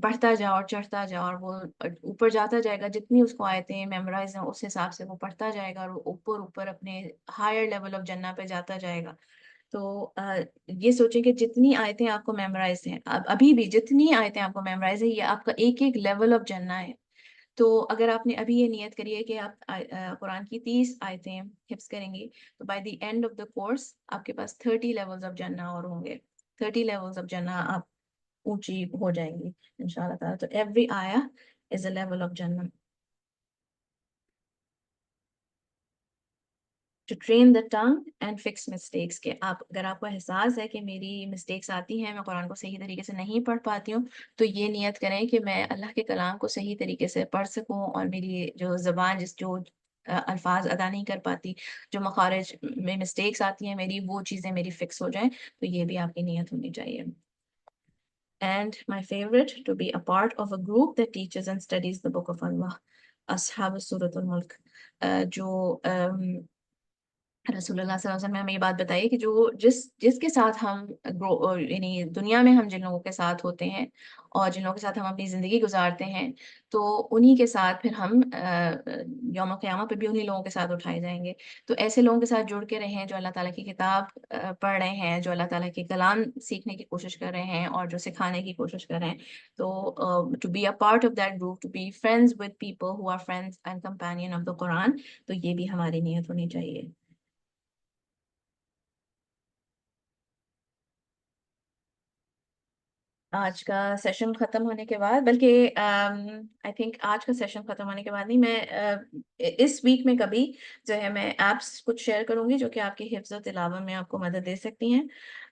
بڑھتا جاؤ اور چڑھتا جاؤ، اور وہ اوپر جاتا جائے گا، جتنی اس کو آیتیں میمورائز ہیں اس حساب سے وہ پڑھتا جائے گا اور اوپر اوپر اپنے ہائر لیول آف جنہ پہ جاتا جائے گا. تو یہ سوچیں کہ جتنی آیتیں آپ کو میمورائز ہیں، ابھی بھی جتنی آیتیں آپ کو میمورائز ہیں، یہ آپ کا ایک ایک لیول آف جنہ ہے. تو اگر آپ نے ابھی یہ نیت کری ہے کہ آپ قرآن کی 30 آیتیں حفظ کریں گی، تو by the end of the course آپ کے پاس 30 لیولز آف جنہ اور ہوں گے. 30 لیولز آف جنہ آپ اونچی ہو جائیں گی ان شاء اللہ تعالیٰ. تو ایوری آیا از اے لیول آف جنہ. To train the tongue and fix mistakes. کہ اگر آپ کو احساس ہے کہ میری مسٹیکس آتی ہیں، میں قرآن کو صحیح طریقے سے نہیں پڑھ پاتی ہوں، تو یہ نیت کریں کہ میں اللہ کے کلام کو صحیح طریقے سے پڑھ سکوں، اور میری جو زبان جو الفاظ ادا نہیں کر پاتی، جو مخارج میں مسٹیکس آتی ہیں میری، وہ چیزیں میری فکس ہو جائیں. تو یہ بھی آپ کی نیت ہونی چاہیے. And my favorite, to be a part of a group that teaches and studies the book of Allah. اصحاب سورۃ الملک. جو رسول اللہ صلی اللہ علیہ وسلم نے ہمیں یہ بات بتائی کہ جو جس کے ساتھ ہم یعنی دنیا میں ہم جن لوگوں کے ساتھ ہوتے ہیں اور جن لوگوں کے ساتھ ہم اپنی زندگی گزارتے ہیں، تو انہی کے ساتھ پھر ہم یوم قیامہ پہ بھی انہی لوگوں کے ساتھ اٹھائے جائیں گے. تو ایسے لوگوں کے ساتھ جڑ کے رہیں جو اللہ تعالیٰ کی کتاب پڑھ رہے ہیں، جو اللہ تعالیٰ کے کلام سیکھنے کی کوشش کر رہے ہیں اور جو سکھانے کی کوشش کر رہے ہیں. تو to be a part of that group, to be friends with people who are friends and companion of the Quran, تو یہ بھی ہماری نیت ہونی چاہیے. آج کا سیشن ختم ہونے کے بعد، بلکہ آئی تھنک آج کا سیشن ختم ہونے کے بعد نہیں، میں اس ویک میں کبھی جو ہے میں ایپس کچھ شیئر کروں گی جو کہ آپ کی حفظ و تلاوت میں آپ کو مدد دے سکتی ہیں.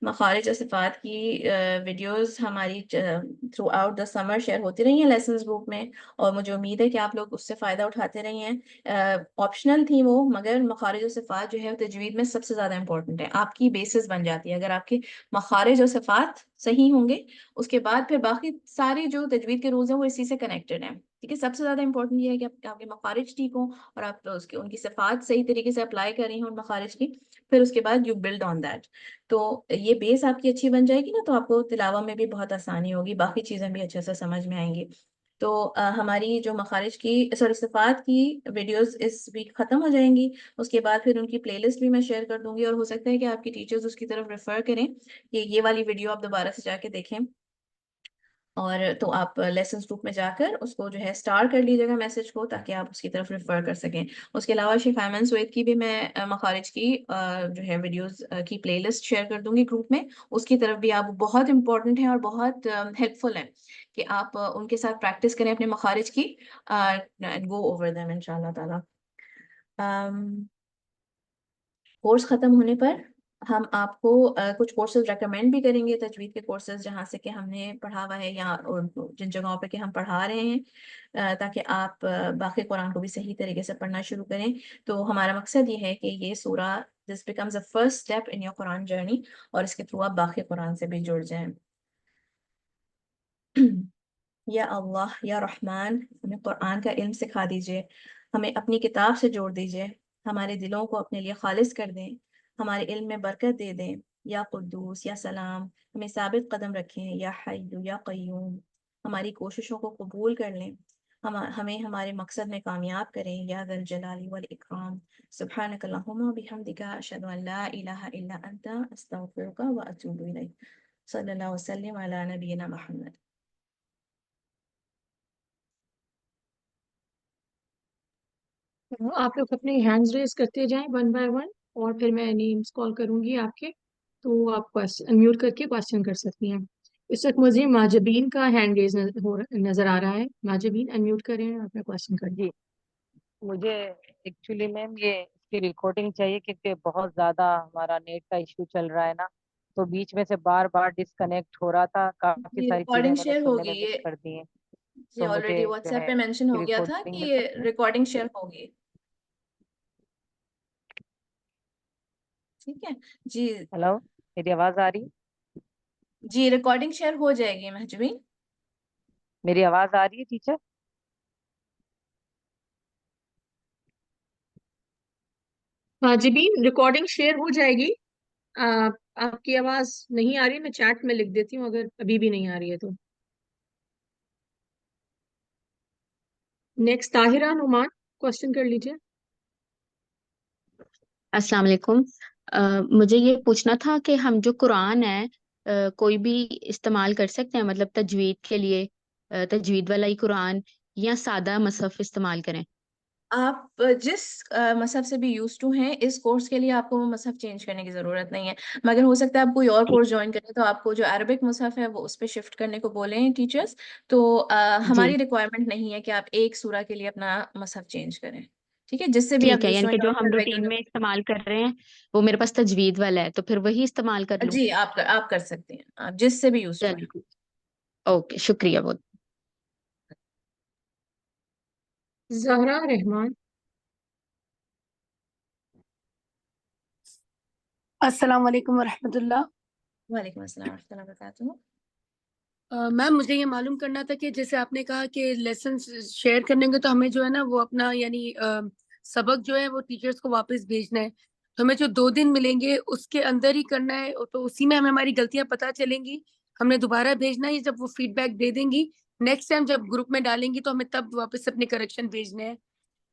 مخارج اور صفات کی ویڈیوز ہماری throughout the summer share ہوتی رہی ہیں لیسنز بک میں، اور مجھے امید ہے کہ آپ لوگ اس سے فائدہ اٹھاتے رہی ہیں. آپشنل تھی وہ، مگر مخارج و صفات جو ہے تجوید میں سب سے زیادہ امپورٹنٹ ہے، آپ کی بیسس بن جاتی ہے. اگر آپ کے مخارج و صفات صحیح ہوں گے، اس کے بعد پھر باقی سارے جو تجوید کے رولز ہیں وہ اسی سے کنیکٹڈ ہیں. ٹھیک ہے، سب سے زیادہ امپورٹنٹ یہ ہے کہ آپ کے مخارج ٹھیک ہوں اور آپ ان کی صفات صحیح طریقے سے اپلائی کر رہی ہیں ان مخارج کی. پھر اس کے بعد یو بلڈ آن دیٹ. تو یہ بیس آپ کی اچھی بن جائے گی نا، تو آپ کو تلاوت میں بھی بہت آسانی ہوگی، باقی چیزیں بھی اچھے سے سمجھ میں آئیں گی. تو ہماری جو مخارج کی صفات کی ویڈیوز اس ویک ختم ہو جائیں گی. اس کے بعد پھر ان کی پلے لسٹ بھی میں شیئر کر دوں گی، اور ہو سکتا ہے کہ آپ کی ٹیچرز اس کی طرف ریفر کریں کہ یہ والی ویڈیو آپ دوبارہ سے جا کے دیکھیں. اور تو آپ لیسنس گروپ میں جا کر اس کو جو ہے اسٹار کر لیجیے گا میسج کو، تاکہ آپ اس کی طرف ریفر کر سکیں. اس کے علاوہ شیخ ایمن سوید کی بھی میں مخارج کی جو ہے ویڈیوز کی پلے لسٹ شیئر کر دوں گی گروپ میں. اس کی طرف بھی آپ بہت امپورٹنٹ ہیں اور بہت ہیلپ فل ہیں کہ آپ ان کے ساتھ پریکٹس کریں اپنے مخارج کی، گو اوور دیم ان شاء اللہ تعالیٰ. کورس ختم ہونے پر ہم آپ کو کچھ کورسز ریکمینڈ بھی کریں گے، تجوید کے کورسز جہاں سے کہ ہم نے پڑھا ہوا ہے یا جن جگہوں پہ کہ ہم پڑھا رہے ہیں، تاکہ آپ باقی قرآن کو بھی صحیح طریقے سے پڑھنا شروع کریں. تو ہمارا مقصد یہ ہے کہ یہ سورہ this becomes a first step in your Quran journey, اور اس کے تھرو آپ باقی قرآن سے بھی جڑ جائیں. یا اللہ یا رحمان، ہمیں قرآن کا علم سکھا دیجئے، ہمیں اپنی کتاب سے جوڑ دیجئے، ہمارے دلوں کو اپنے لیے خالص کر دیں، ہمارے علم میں برکت دے دیں. یا قدوس یا سلام، ہمیں ثابت قدم رکھیں. یا حی یا قیوم، ہماری کوششوں کو قبول کر لیں، ہمیں ہمارے مقصد میں کامیاب کریں، یا ذا الجلال والاکرام۔ سبحانک اللہم و بحمدک، اشہد ان لا الہ الا انت، استغفرک و اتوب الیک۔ صلی اللہ وسلم علی نبینا محمد۔ آپ لوگ اپنے ہینڈز ریز کرتے جائیں ون بائی ون، اور پھر میں نیمز کال کروں گی آپ کے، تو آپ انمیوٹ کر کے کوشچن کر سکتی ہیں۔ اس وقت مجھے ماجبین کا ہینڈ ریز نظر آ رہا ہے۔ ماجبین انمیوٹ کریں، آپ نے کوشچن کر دیں۔ جی مجھے ایکچولی میم یہ اس کی ریکارڈنگ چاہیے، کیونکہ بہت زیادہ ہمارا نیٹ کا ایشو چل رہا ہے نا، تو بیچ میں سے بار بار ڈسکنیکٹ ہو رہا تھا، کافی جی ساری چیزیں ریکارڈنگ میں نے شیئر سننے ہوگی میں یہ، مس کر دی ہیں، جی تو مجھے آلریڈی واٹس جو ایپ ہے پہ مینشن ہو گیا تھا ریکارڈنگ کہ مل یہ سکتی ہے۔ ریکارڈنگ شیئر ہوگی، ٹھیک ہے جی۔ ہیلو، میری آواز آ رہی؟ جی ریکارڈنگ شیئر ہو جائے گی مہجبین۔ میری آواز آ رہی ہے ٹیچر؟ ماجبین ریکارڈنگ شیئر ہو جائے گی۔ آپ کی آواز نہیں آ رہی، میں چیٹ میں لکھ دیتی ہوں اگر ابھی بھی نہیں آ رہی ہے تو۔ نیکسٹ طاہرہ نعمان، کوشچن کر لیجیے۔ السلام علیکم۔ مجھے یہ پوچھنا تھا کہ ہم جو قرآن ہے کوئی بھی استعمال کر سکتے ہیں، مطلب تجوید کے لیے تجوید والا ہی قرآن، یا سادہ مصحف استعمال کریں؟ آپ جس مصحف سے بھی یوز ٹو ہیں، اس کورس کے لیے آپ کو وہ مصحف چینج کرنے کی ضرورت نہیں ہے، مگر ہو سکتا ہے آپ کوئی اور کورس جوائن کریں تو آپ کو جو عربک مصحف ہے وہ اس پہ شفٹ کرنے کو بولیں ٹیچرز، تو جی ہماری ریکوائرمنٹ نہیں ہے کہ آپ ایک سورہ کے لیے اپنا مصحف چینج کریں، ٹھیک ہے، جس سے بھی آپ ٹھیک ہے، جس یعنی میں کہ جو جوائن ہم کر رہے روٹین ہیں۔ میں استعمال کر رہے ہیں وہ میرے پاس تجوید والا ہے، تو پھر وہی استعمال کر لوں؟ جی آپ کر سکتے ہیں، آپ جس سے بھی یوز ٹو ہیں۔ چلیے، اوکے، شکریہ بہت۔ زہرا رحمان۔ السلام علیکم ورحمۃ اللہ۔ وعلیکم السلام ورحمۃ اللہ وبرکاتہ۔ میم مجھے یہ معلوم کرنا تھا کہ جیسے آپ نے کہا کہ لیسن شیئر کرنے گے تو ہمیں جو ہے نا وہ اپنا یعنی سبق جو ہے وہ ٹیچرز کو واپس بھیجنا ہے، تو ہمیں جو 2 دن ملیں گے اس کے اندر ہی کرنا ہے، تو اسی میں ہمیں ہماری غلطیاں پتہ چلیں گی، ہم نے دوبارہ بھیجنا ہے، جب وہ فیڈ بیک دے دیں گی نیکسٹ ٹائم جب گروپ میں ڈالیں گی تو ہمیں تب واپس اپنے کریکشن بھیجنے ہیں،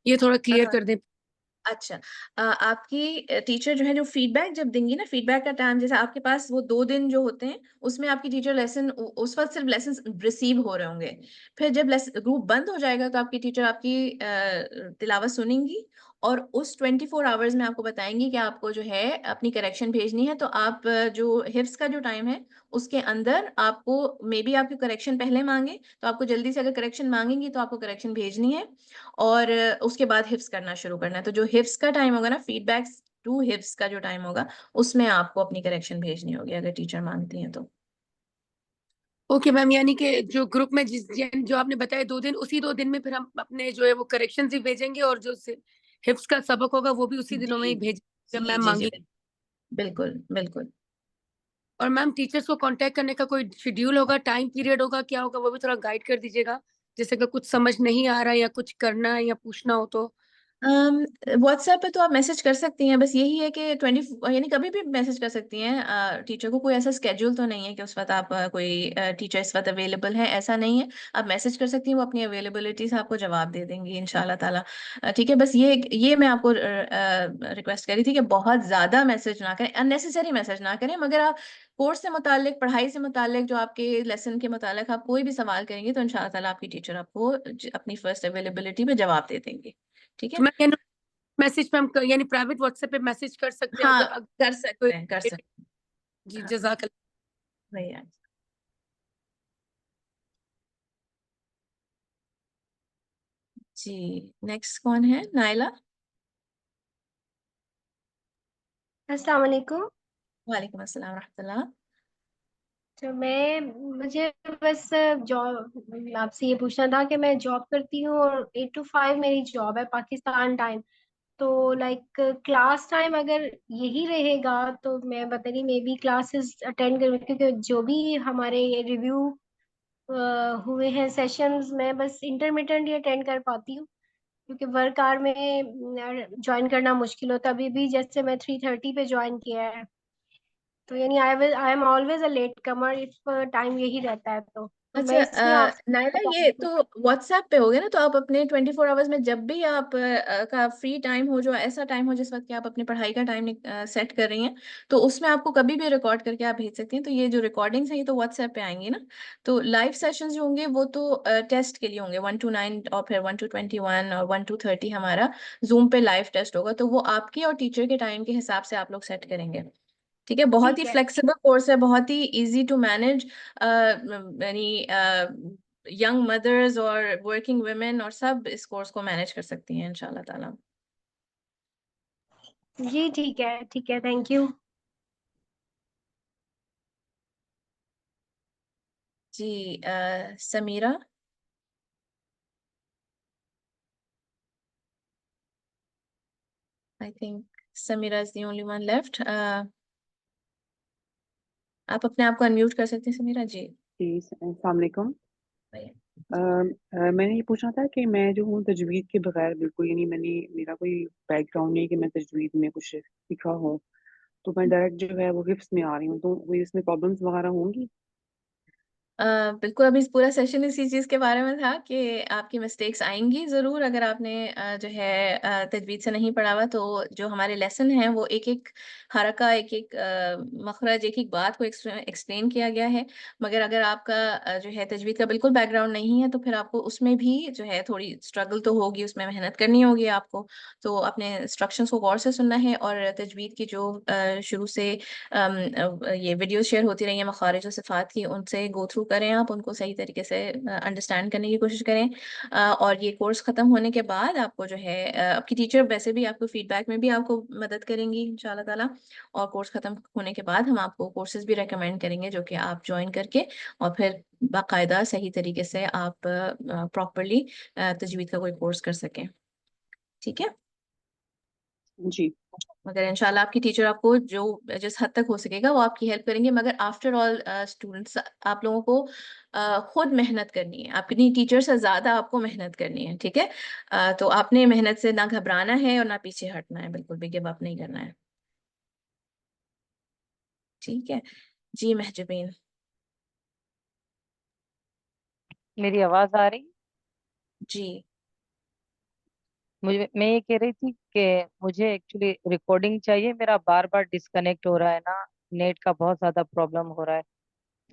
یہ تھوڑا کلیئر کر دیں۔ اچھا، آپ کی ٹیچر جو ہے جو فیڈ بیک جب دیں گی نا، فیڈ بیک کا ٹائم جیسے آپ کے پاس وہ 2 دن جو ہوتے ہیں اس میں آپ کی ٹیچر لیسن اس وقت صرف لیسن ریسیو ہو رہے ہوں گے، پھر جب گروپ بند ہو جائے گا تو آپ کی ٹیچر آپ کی تلاوت سنیں گی، اور اس 24 آورز میں آپ کو بتائیں گی کہ آپ کو جو ہے اپنی کریکشن بھیجنی ہے، تو آپ جو حفظ کا جو ٹائم ہے اس کے اندر آپ کو مے بی آپ کی کریکشن پہلے مانگے، تو آپ کو جلدی سے اگر کریکشن مانگیں گی تو آپ کو کریکشن بھیجنی ہے، اور اس کے بعد حفظ کرنا شروع کرنا ہے، تو جو حفظ کا ٹائم ہوگا نا، فیڈ بیک ٹو حفظ کا جو ٹائم ہوگا اس میں آپ کو اپنی کریکشن بھیجنی ہوگی اگر ٹیچر مانگتی ہیں تو۔ اوکے میم، یعنی کہ جو گروپ میں جو آپ نے بتایا 2 دن، اسی 2 دن میں پھر ہم اپنے جو ہے وہ کریکشن بھی بھیجیں گے، اور جو حفظ کا سبق ہوگا وہ بھی اسی دنوں میں جی ہی بھیج جب جی میم جی جی مانگی۔ بالکل بالکل۔ اور میم ٹیچرس کو کانٹیکٹ کرنے کا کوئی شیڈیول ہوگا، ٹائم پیریڈ ہوگا، کیا ہوگا، وہ بھی تھوڑا گائیڈ کر دیجیے گا، جیسے کہ کچھ سمجھ نہیں آ رہا ہے یا کچھ کرنا ہے یا پوچھنا ہو تو۔ واٹس ایپ پہ تو آپ میسج کر سکتی ہیں، بس یہی ہے کہ یعنی کبھی بھی میسج کر سکتی ہیں ٹیچر کو، کوئی ایسا اسکیڈول تو نہیں ہے کہ اس وقت آپ کوئی ٹیچر اس وقت اویلیبل ہے، ایسا نہیں ہے، آپ میسج کر سکتی ہیں، وہ اپنی اویلیبلٹی سے آپ کو جواب دے دیں گی ان شاء اللہ تعالیٰ، ٹھیک ہے، بس یہ میں آپ کو ریکویسٹ کری تھی کہ بہت زیادہ میسج نہ کریں، اننیسیسری میسج نہ کریں، مگر آپ کورس سے متعلق، پڑھائی سے متعلق، جو آپ کے لیسن کے متعلق آپ کوئی بھی سوال کریں گے تو ان شاء اللہ تعالیٰ آپ کی ٹیچر آپ کو اپنی فرسٹ اویلیبلٹی پہ جواب دے دیں گے، ٹھیک ہے۔ تو میں میسج پہ ہم یعنی پرائیویٹ واٹس ایپ پہ میسج کر سکتے ہیں ہاں کر کوئی- سکتے ہیں، کر سکتے جی ہیں، ہاں جزاک اللہ۔ وہی ہے۔ جی نیکسٹ کون ہے؟ نائلہ۔ السلام علیکم۔ وعلیکم السلام ورحمۃ اللہ۔ تو مجھے بس جاب آپ سے یہ پوچھنا تھا کہ میں جاب کرتی ہوں اور 8 to 5 میری جاب ہے پاکستان ٹائم، تو لائک کلاس ٹائم اگر یہی رہے گا تو میں پتہ نہیں مے بی کلاسز اٹینڈ کروں، کیونکہ جو بھی ہمارے ریویو ہوئے ہیں سیشنز میں بس انٹرمیٹنٹ ہی اٹینڈ کر پاتی ہوں، کیونکہ ورک آور میں جوائن کرنا مشکل ہوتا ہے، ابھی بھی جیسے میں 3:30 پہ جوائن کیا ہے، تو یعنی I am always a late comer of time یہی رہتا ہے تو میں اس لیے اچھا آپ نائلہ، یہ تو واٹس ایپ پہ ہو گیا نا، تو آپ اپنے 24 آورس میں جب بھی آپ کا فری ٹائم ہو، جو ایسا ٹائم ہو جس وقت کہ آپ اپنی پڑھائی کا ٹائم سیٹ کر رہی ہیں، تو اس میں آپ کو کبھی بھی ریکارڈ کر کے آپ بھیج سکتی ہیں. تو یہ جو ریکارڈنگس ہیں یہ تو واٹس ایپ پہ آئیں گی نا. تو لائیو سیشنز جو ہوں گے وہ تو ٹیسٹ کے لیے ہوں گے 1 to 9 اور پھر 1 to 21 اور 1 to 30 ہمارا زوم پہ لائیو ٹیسٹ ہوگا. تو وہ آپ کے اور ٹیچر کے ٹائم کے حساب سے آپ لوگ سیٹ کریں گے. ٹھیک ہے، بہت ہی ٹھیک ہے. فلیکسیبل کورس ہے، بہت ہی ایزی ٹو مینج. یعنی ینگ مدرز اور ورکنگ ویمن اور سب اس کورس کو مینج کر سکتی ہیں انشاء اللہ تعالیٰ. جی ٹھیک ہے، تھینک یو. جی Samira. I think Samira is the only one left. آپ اپنے آپ کو انمیوٹ کر سکتے ہیں سمیرہ. جی جی السلام علیکم. میں نے یہ پوچھنا تھا کہ میں جو ہوں تجوید کے بغیر بالکل، یعنی میرا کوئی بیک گراؤنڈ نہیں کہ میں تجوید میں کچھ سیکھا ہو، تو میں ڈائریکٹ جو ہے وہ حفظ میں آ رہی ہوں، تو کوئی اس میں پرابلمس وغیرہ ہوں گی؟ بالکل، ابھی پورا سیشن اسی چیز کے بارے میں تھا کہ آپ کی مسٹیکس آئیں گی ضرور اگر آپ نے جو ہے تجوید سے نہیں پڑھا ہوا. تو جو ہمارے لیسن ہیں وہ ایک ایک حرکہ، ایک ایک مخرج، ایک ایک بات کو ایکسپلین کیا گیا ہے. مگر اگر آپ کا جو ہے تجوید کا بالکل بیک گراؤنڈ نہیں ہے تو پھر آپ کو اس میں بھی جو ہے تھوڑی اسٹرگل تو ہوگی، اس میں محنت کرنی ہوگی آپ کو. تو اپنے انسٹرکشنس کو غور سے سننا ہے، اور تجوید کی جو شروع سے یہ ویڈیوز شیئر ہوتی رہی ہیں مخارج و صفات کی، ان سے گو تھرو کریں، آپ ان کو صحیح طریقے سے انڈرسٹینڈ کرنے کی کوشش کریں. اور یہ کورس ختم ہونے کے بعد آپ کو جو ہے آپ کی ٹیچر ویسے بھی آپ کو فیڈ بیک میں بھی آپ کو مدد کریں گی انشاءاللہ تعالیٰ. اور کورس ختم ہونے کے بعد ہم آپ کو کورسز بھی ریکمینڈ کریں گے جو کہ آپ جوائن کر کے اور پھر باقاعدہ صحیح طریقے سے آپ پراپرلی تجوید کا کوئی کورس کر سکیں. ٹھیک ہے جی مگر انشاءاللہ آپ کی ٹیچر آپ کو جو جس حد تک ہو سکے گا وہ آپ کی ہیلپ کریں گے. مگر آفٹر آل اسٹوڈنٹس آپ لوگوں کو خود محنت کرنی ہے، اپنی ٹیچر سے زیادہ آپ کو محنت کرنی ہے. ٹھیک ہے، تو آپ نے محنت سے نہ گھبرانا ہے اور نہ پیچھے ہٹنا ہے، بالکل بھی گیو اپ نہیں کرنا ہے. ٹھیک ہے جی محجبین. میری آواز آ رہی؟ جی میں یہ کہہ رہی تھی کہ مجھے ایکچولی ریکارڈنگ چاہیے، میرا بار بار ڈسکنیکٹ ہو رہا ہے نا، نیٹ کا بہت زیادہ پرابلم ہو رہا ہے،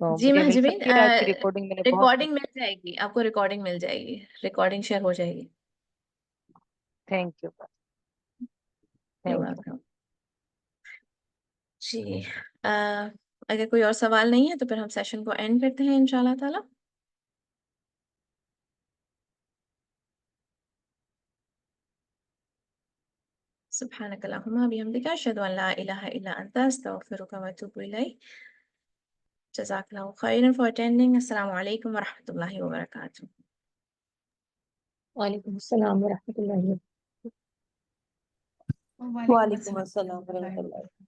تو جی مجھے مل محجبین، سکتی ہے آج کی ریکارڈنگ؟ میں نے بہت ریکارڈنگ مل جائے گی آپ کو، ریکارڈنگ مل جائے گی، ریکارڈنگ شیئر ہو جائے گی. Thank you. You're thank you. welcome. جی اگر کوئی اور سوال نہیں ہے تو پھر ہم سیشن کو اینڈ کرتے ہیں انشاءاللہ تعالیٰ. سبحانك اللهم وبحمدك أشهد أن لا إله إلا أنت أستغفرك وأتوب إليك. جزاك الله خيرا for attending. السلام عليكم ورحمة الله وبركاته. وعلیکم السلام ورحمۃ اللہ. وعلیکم السلام ورحمۃ اللہ.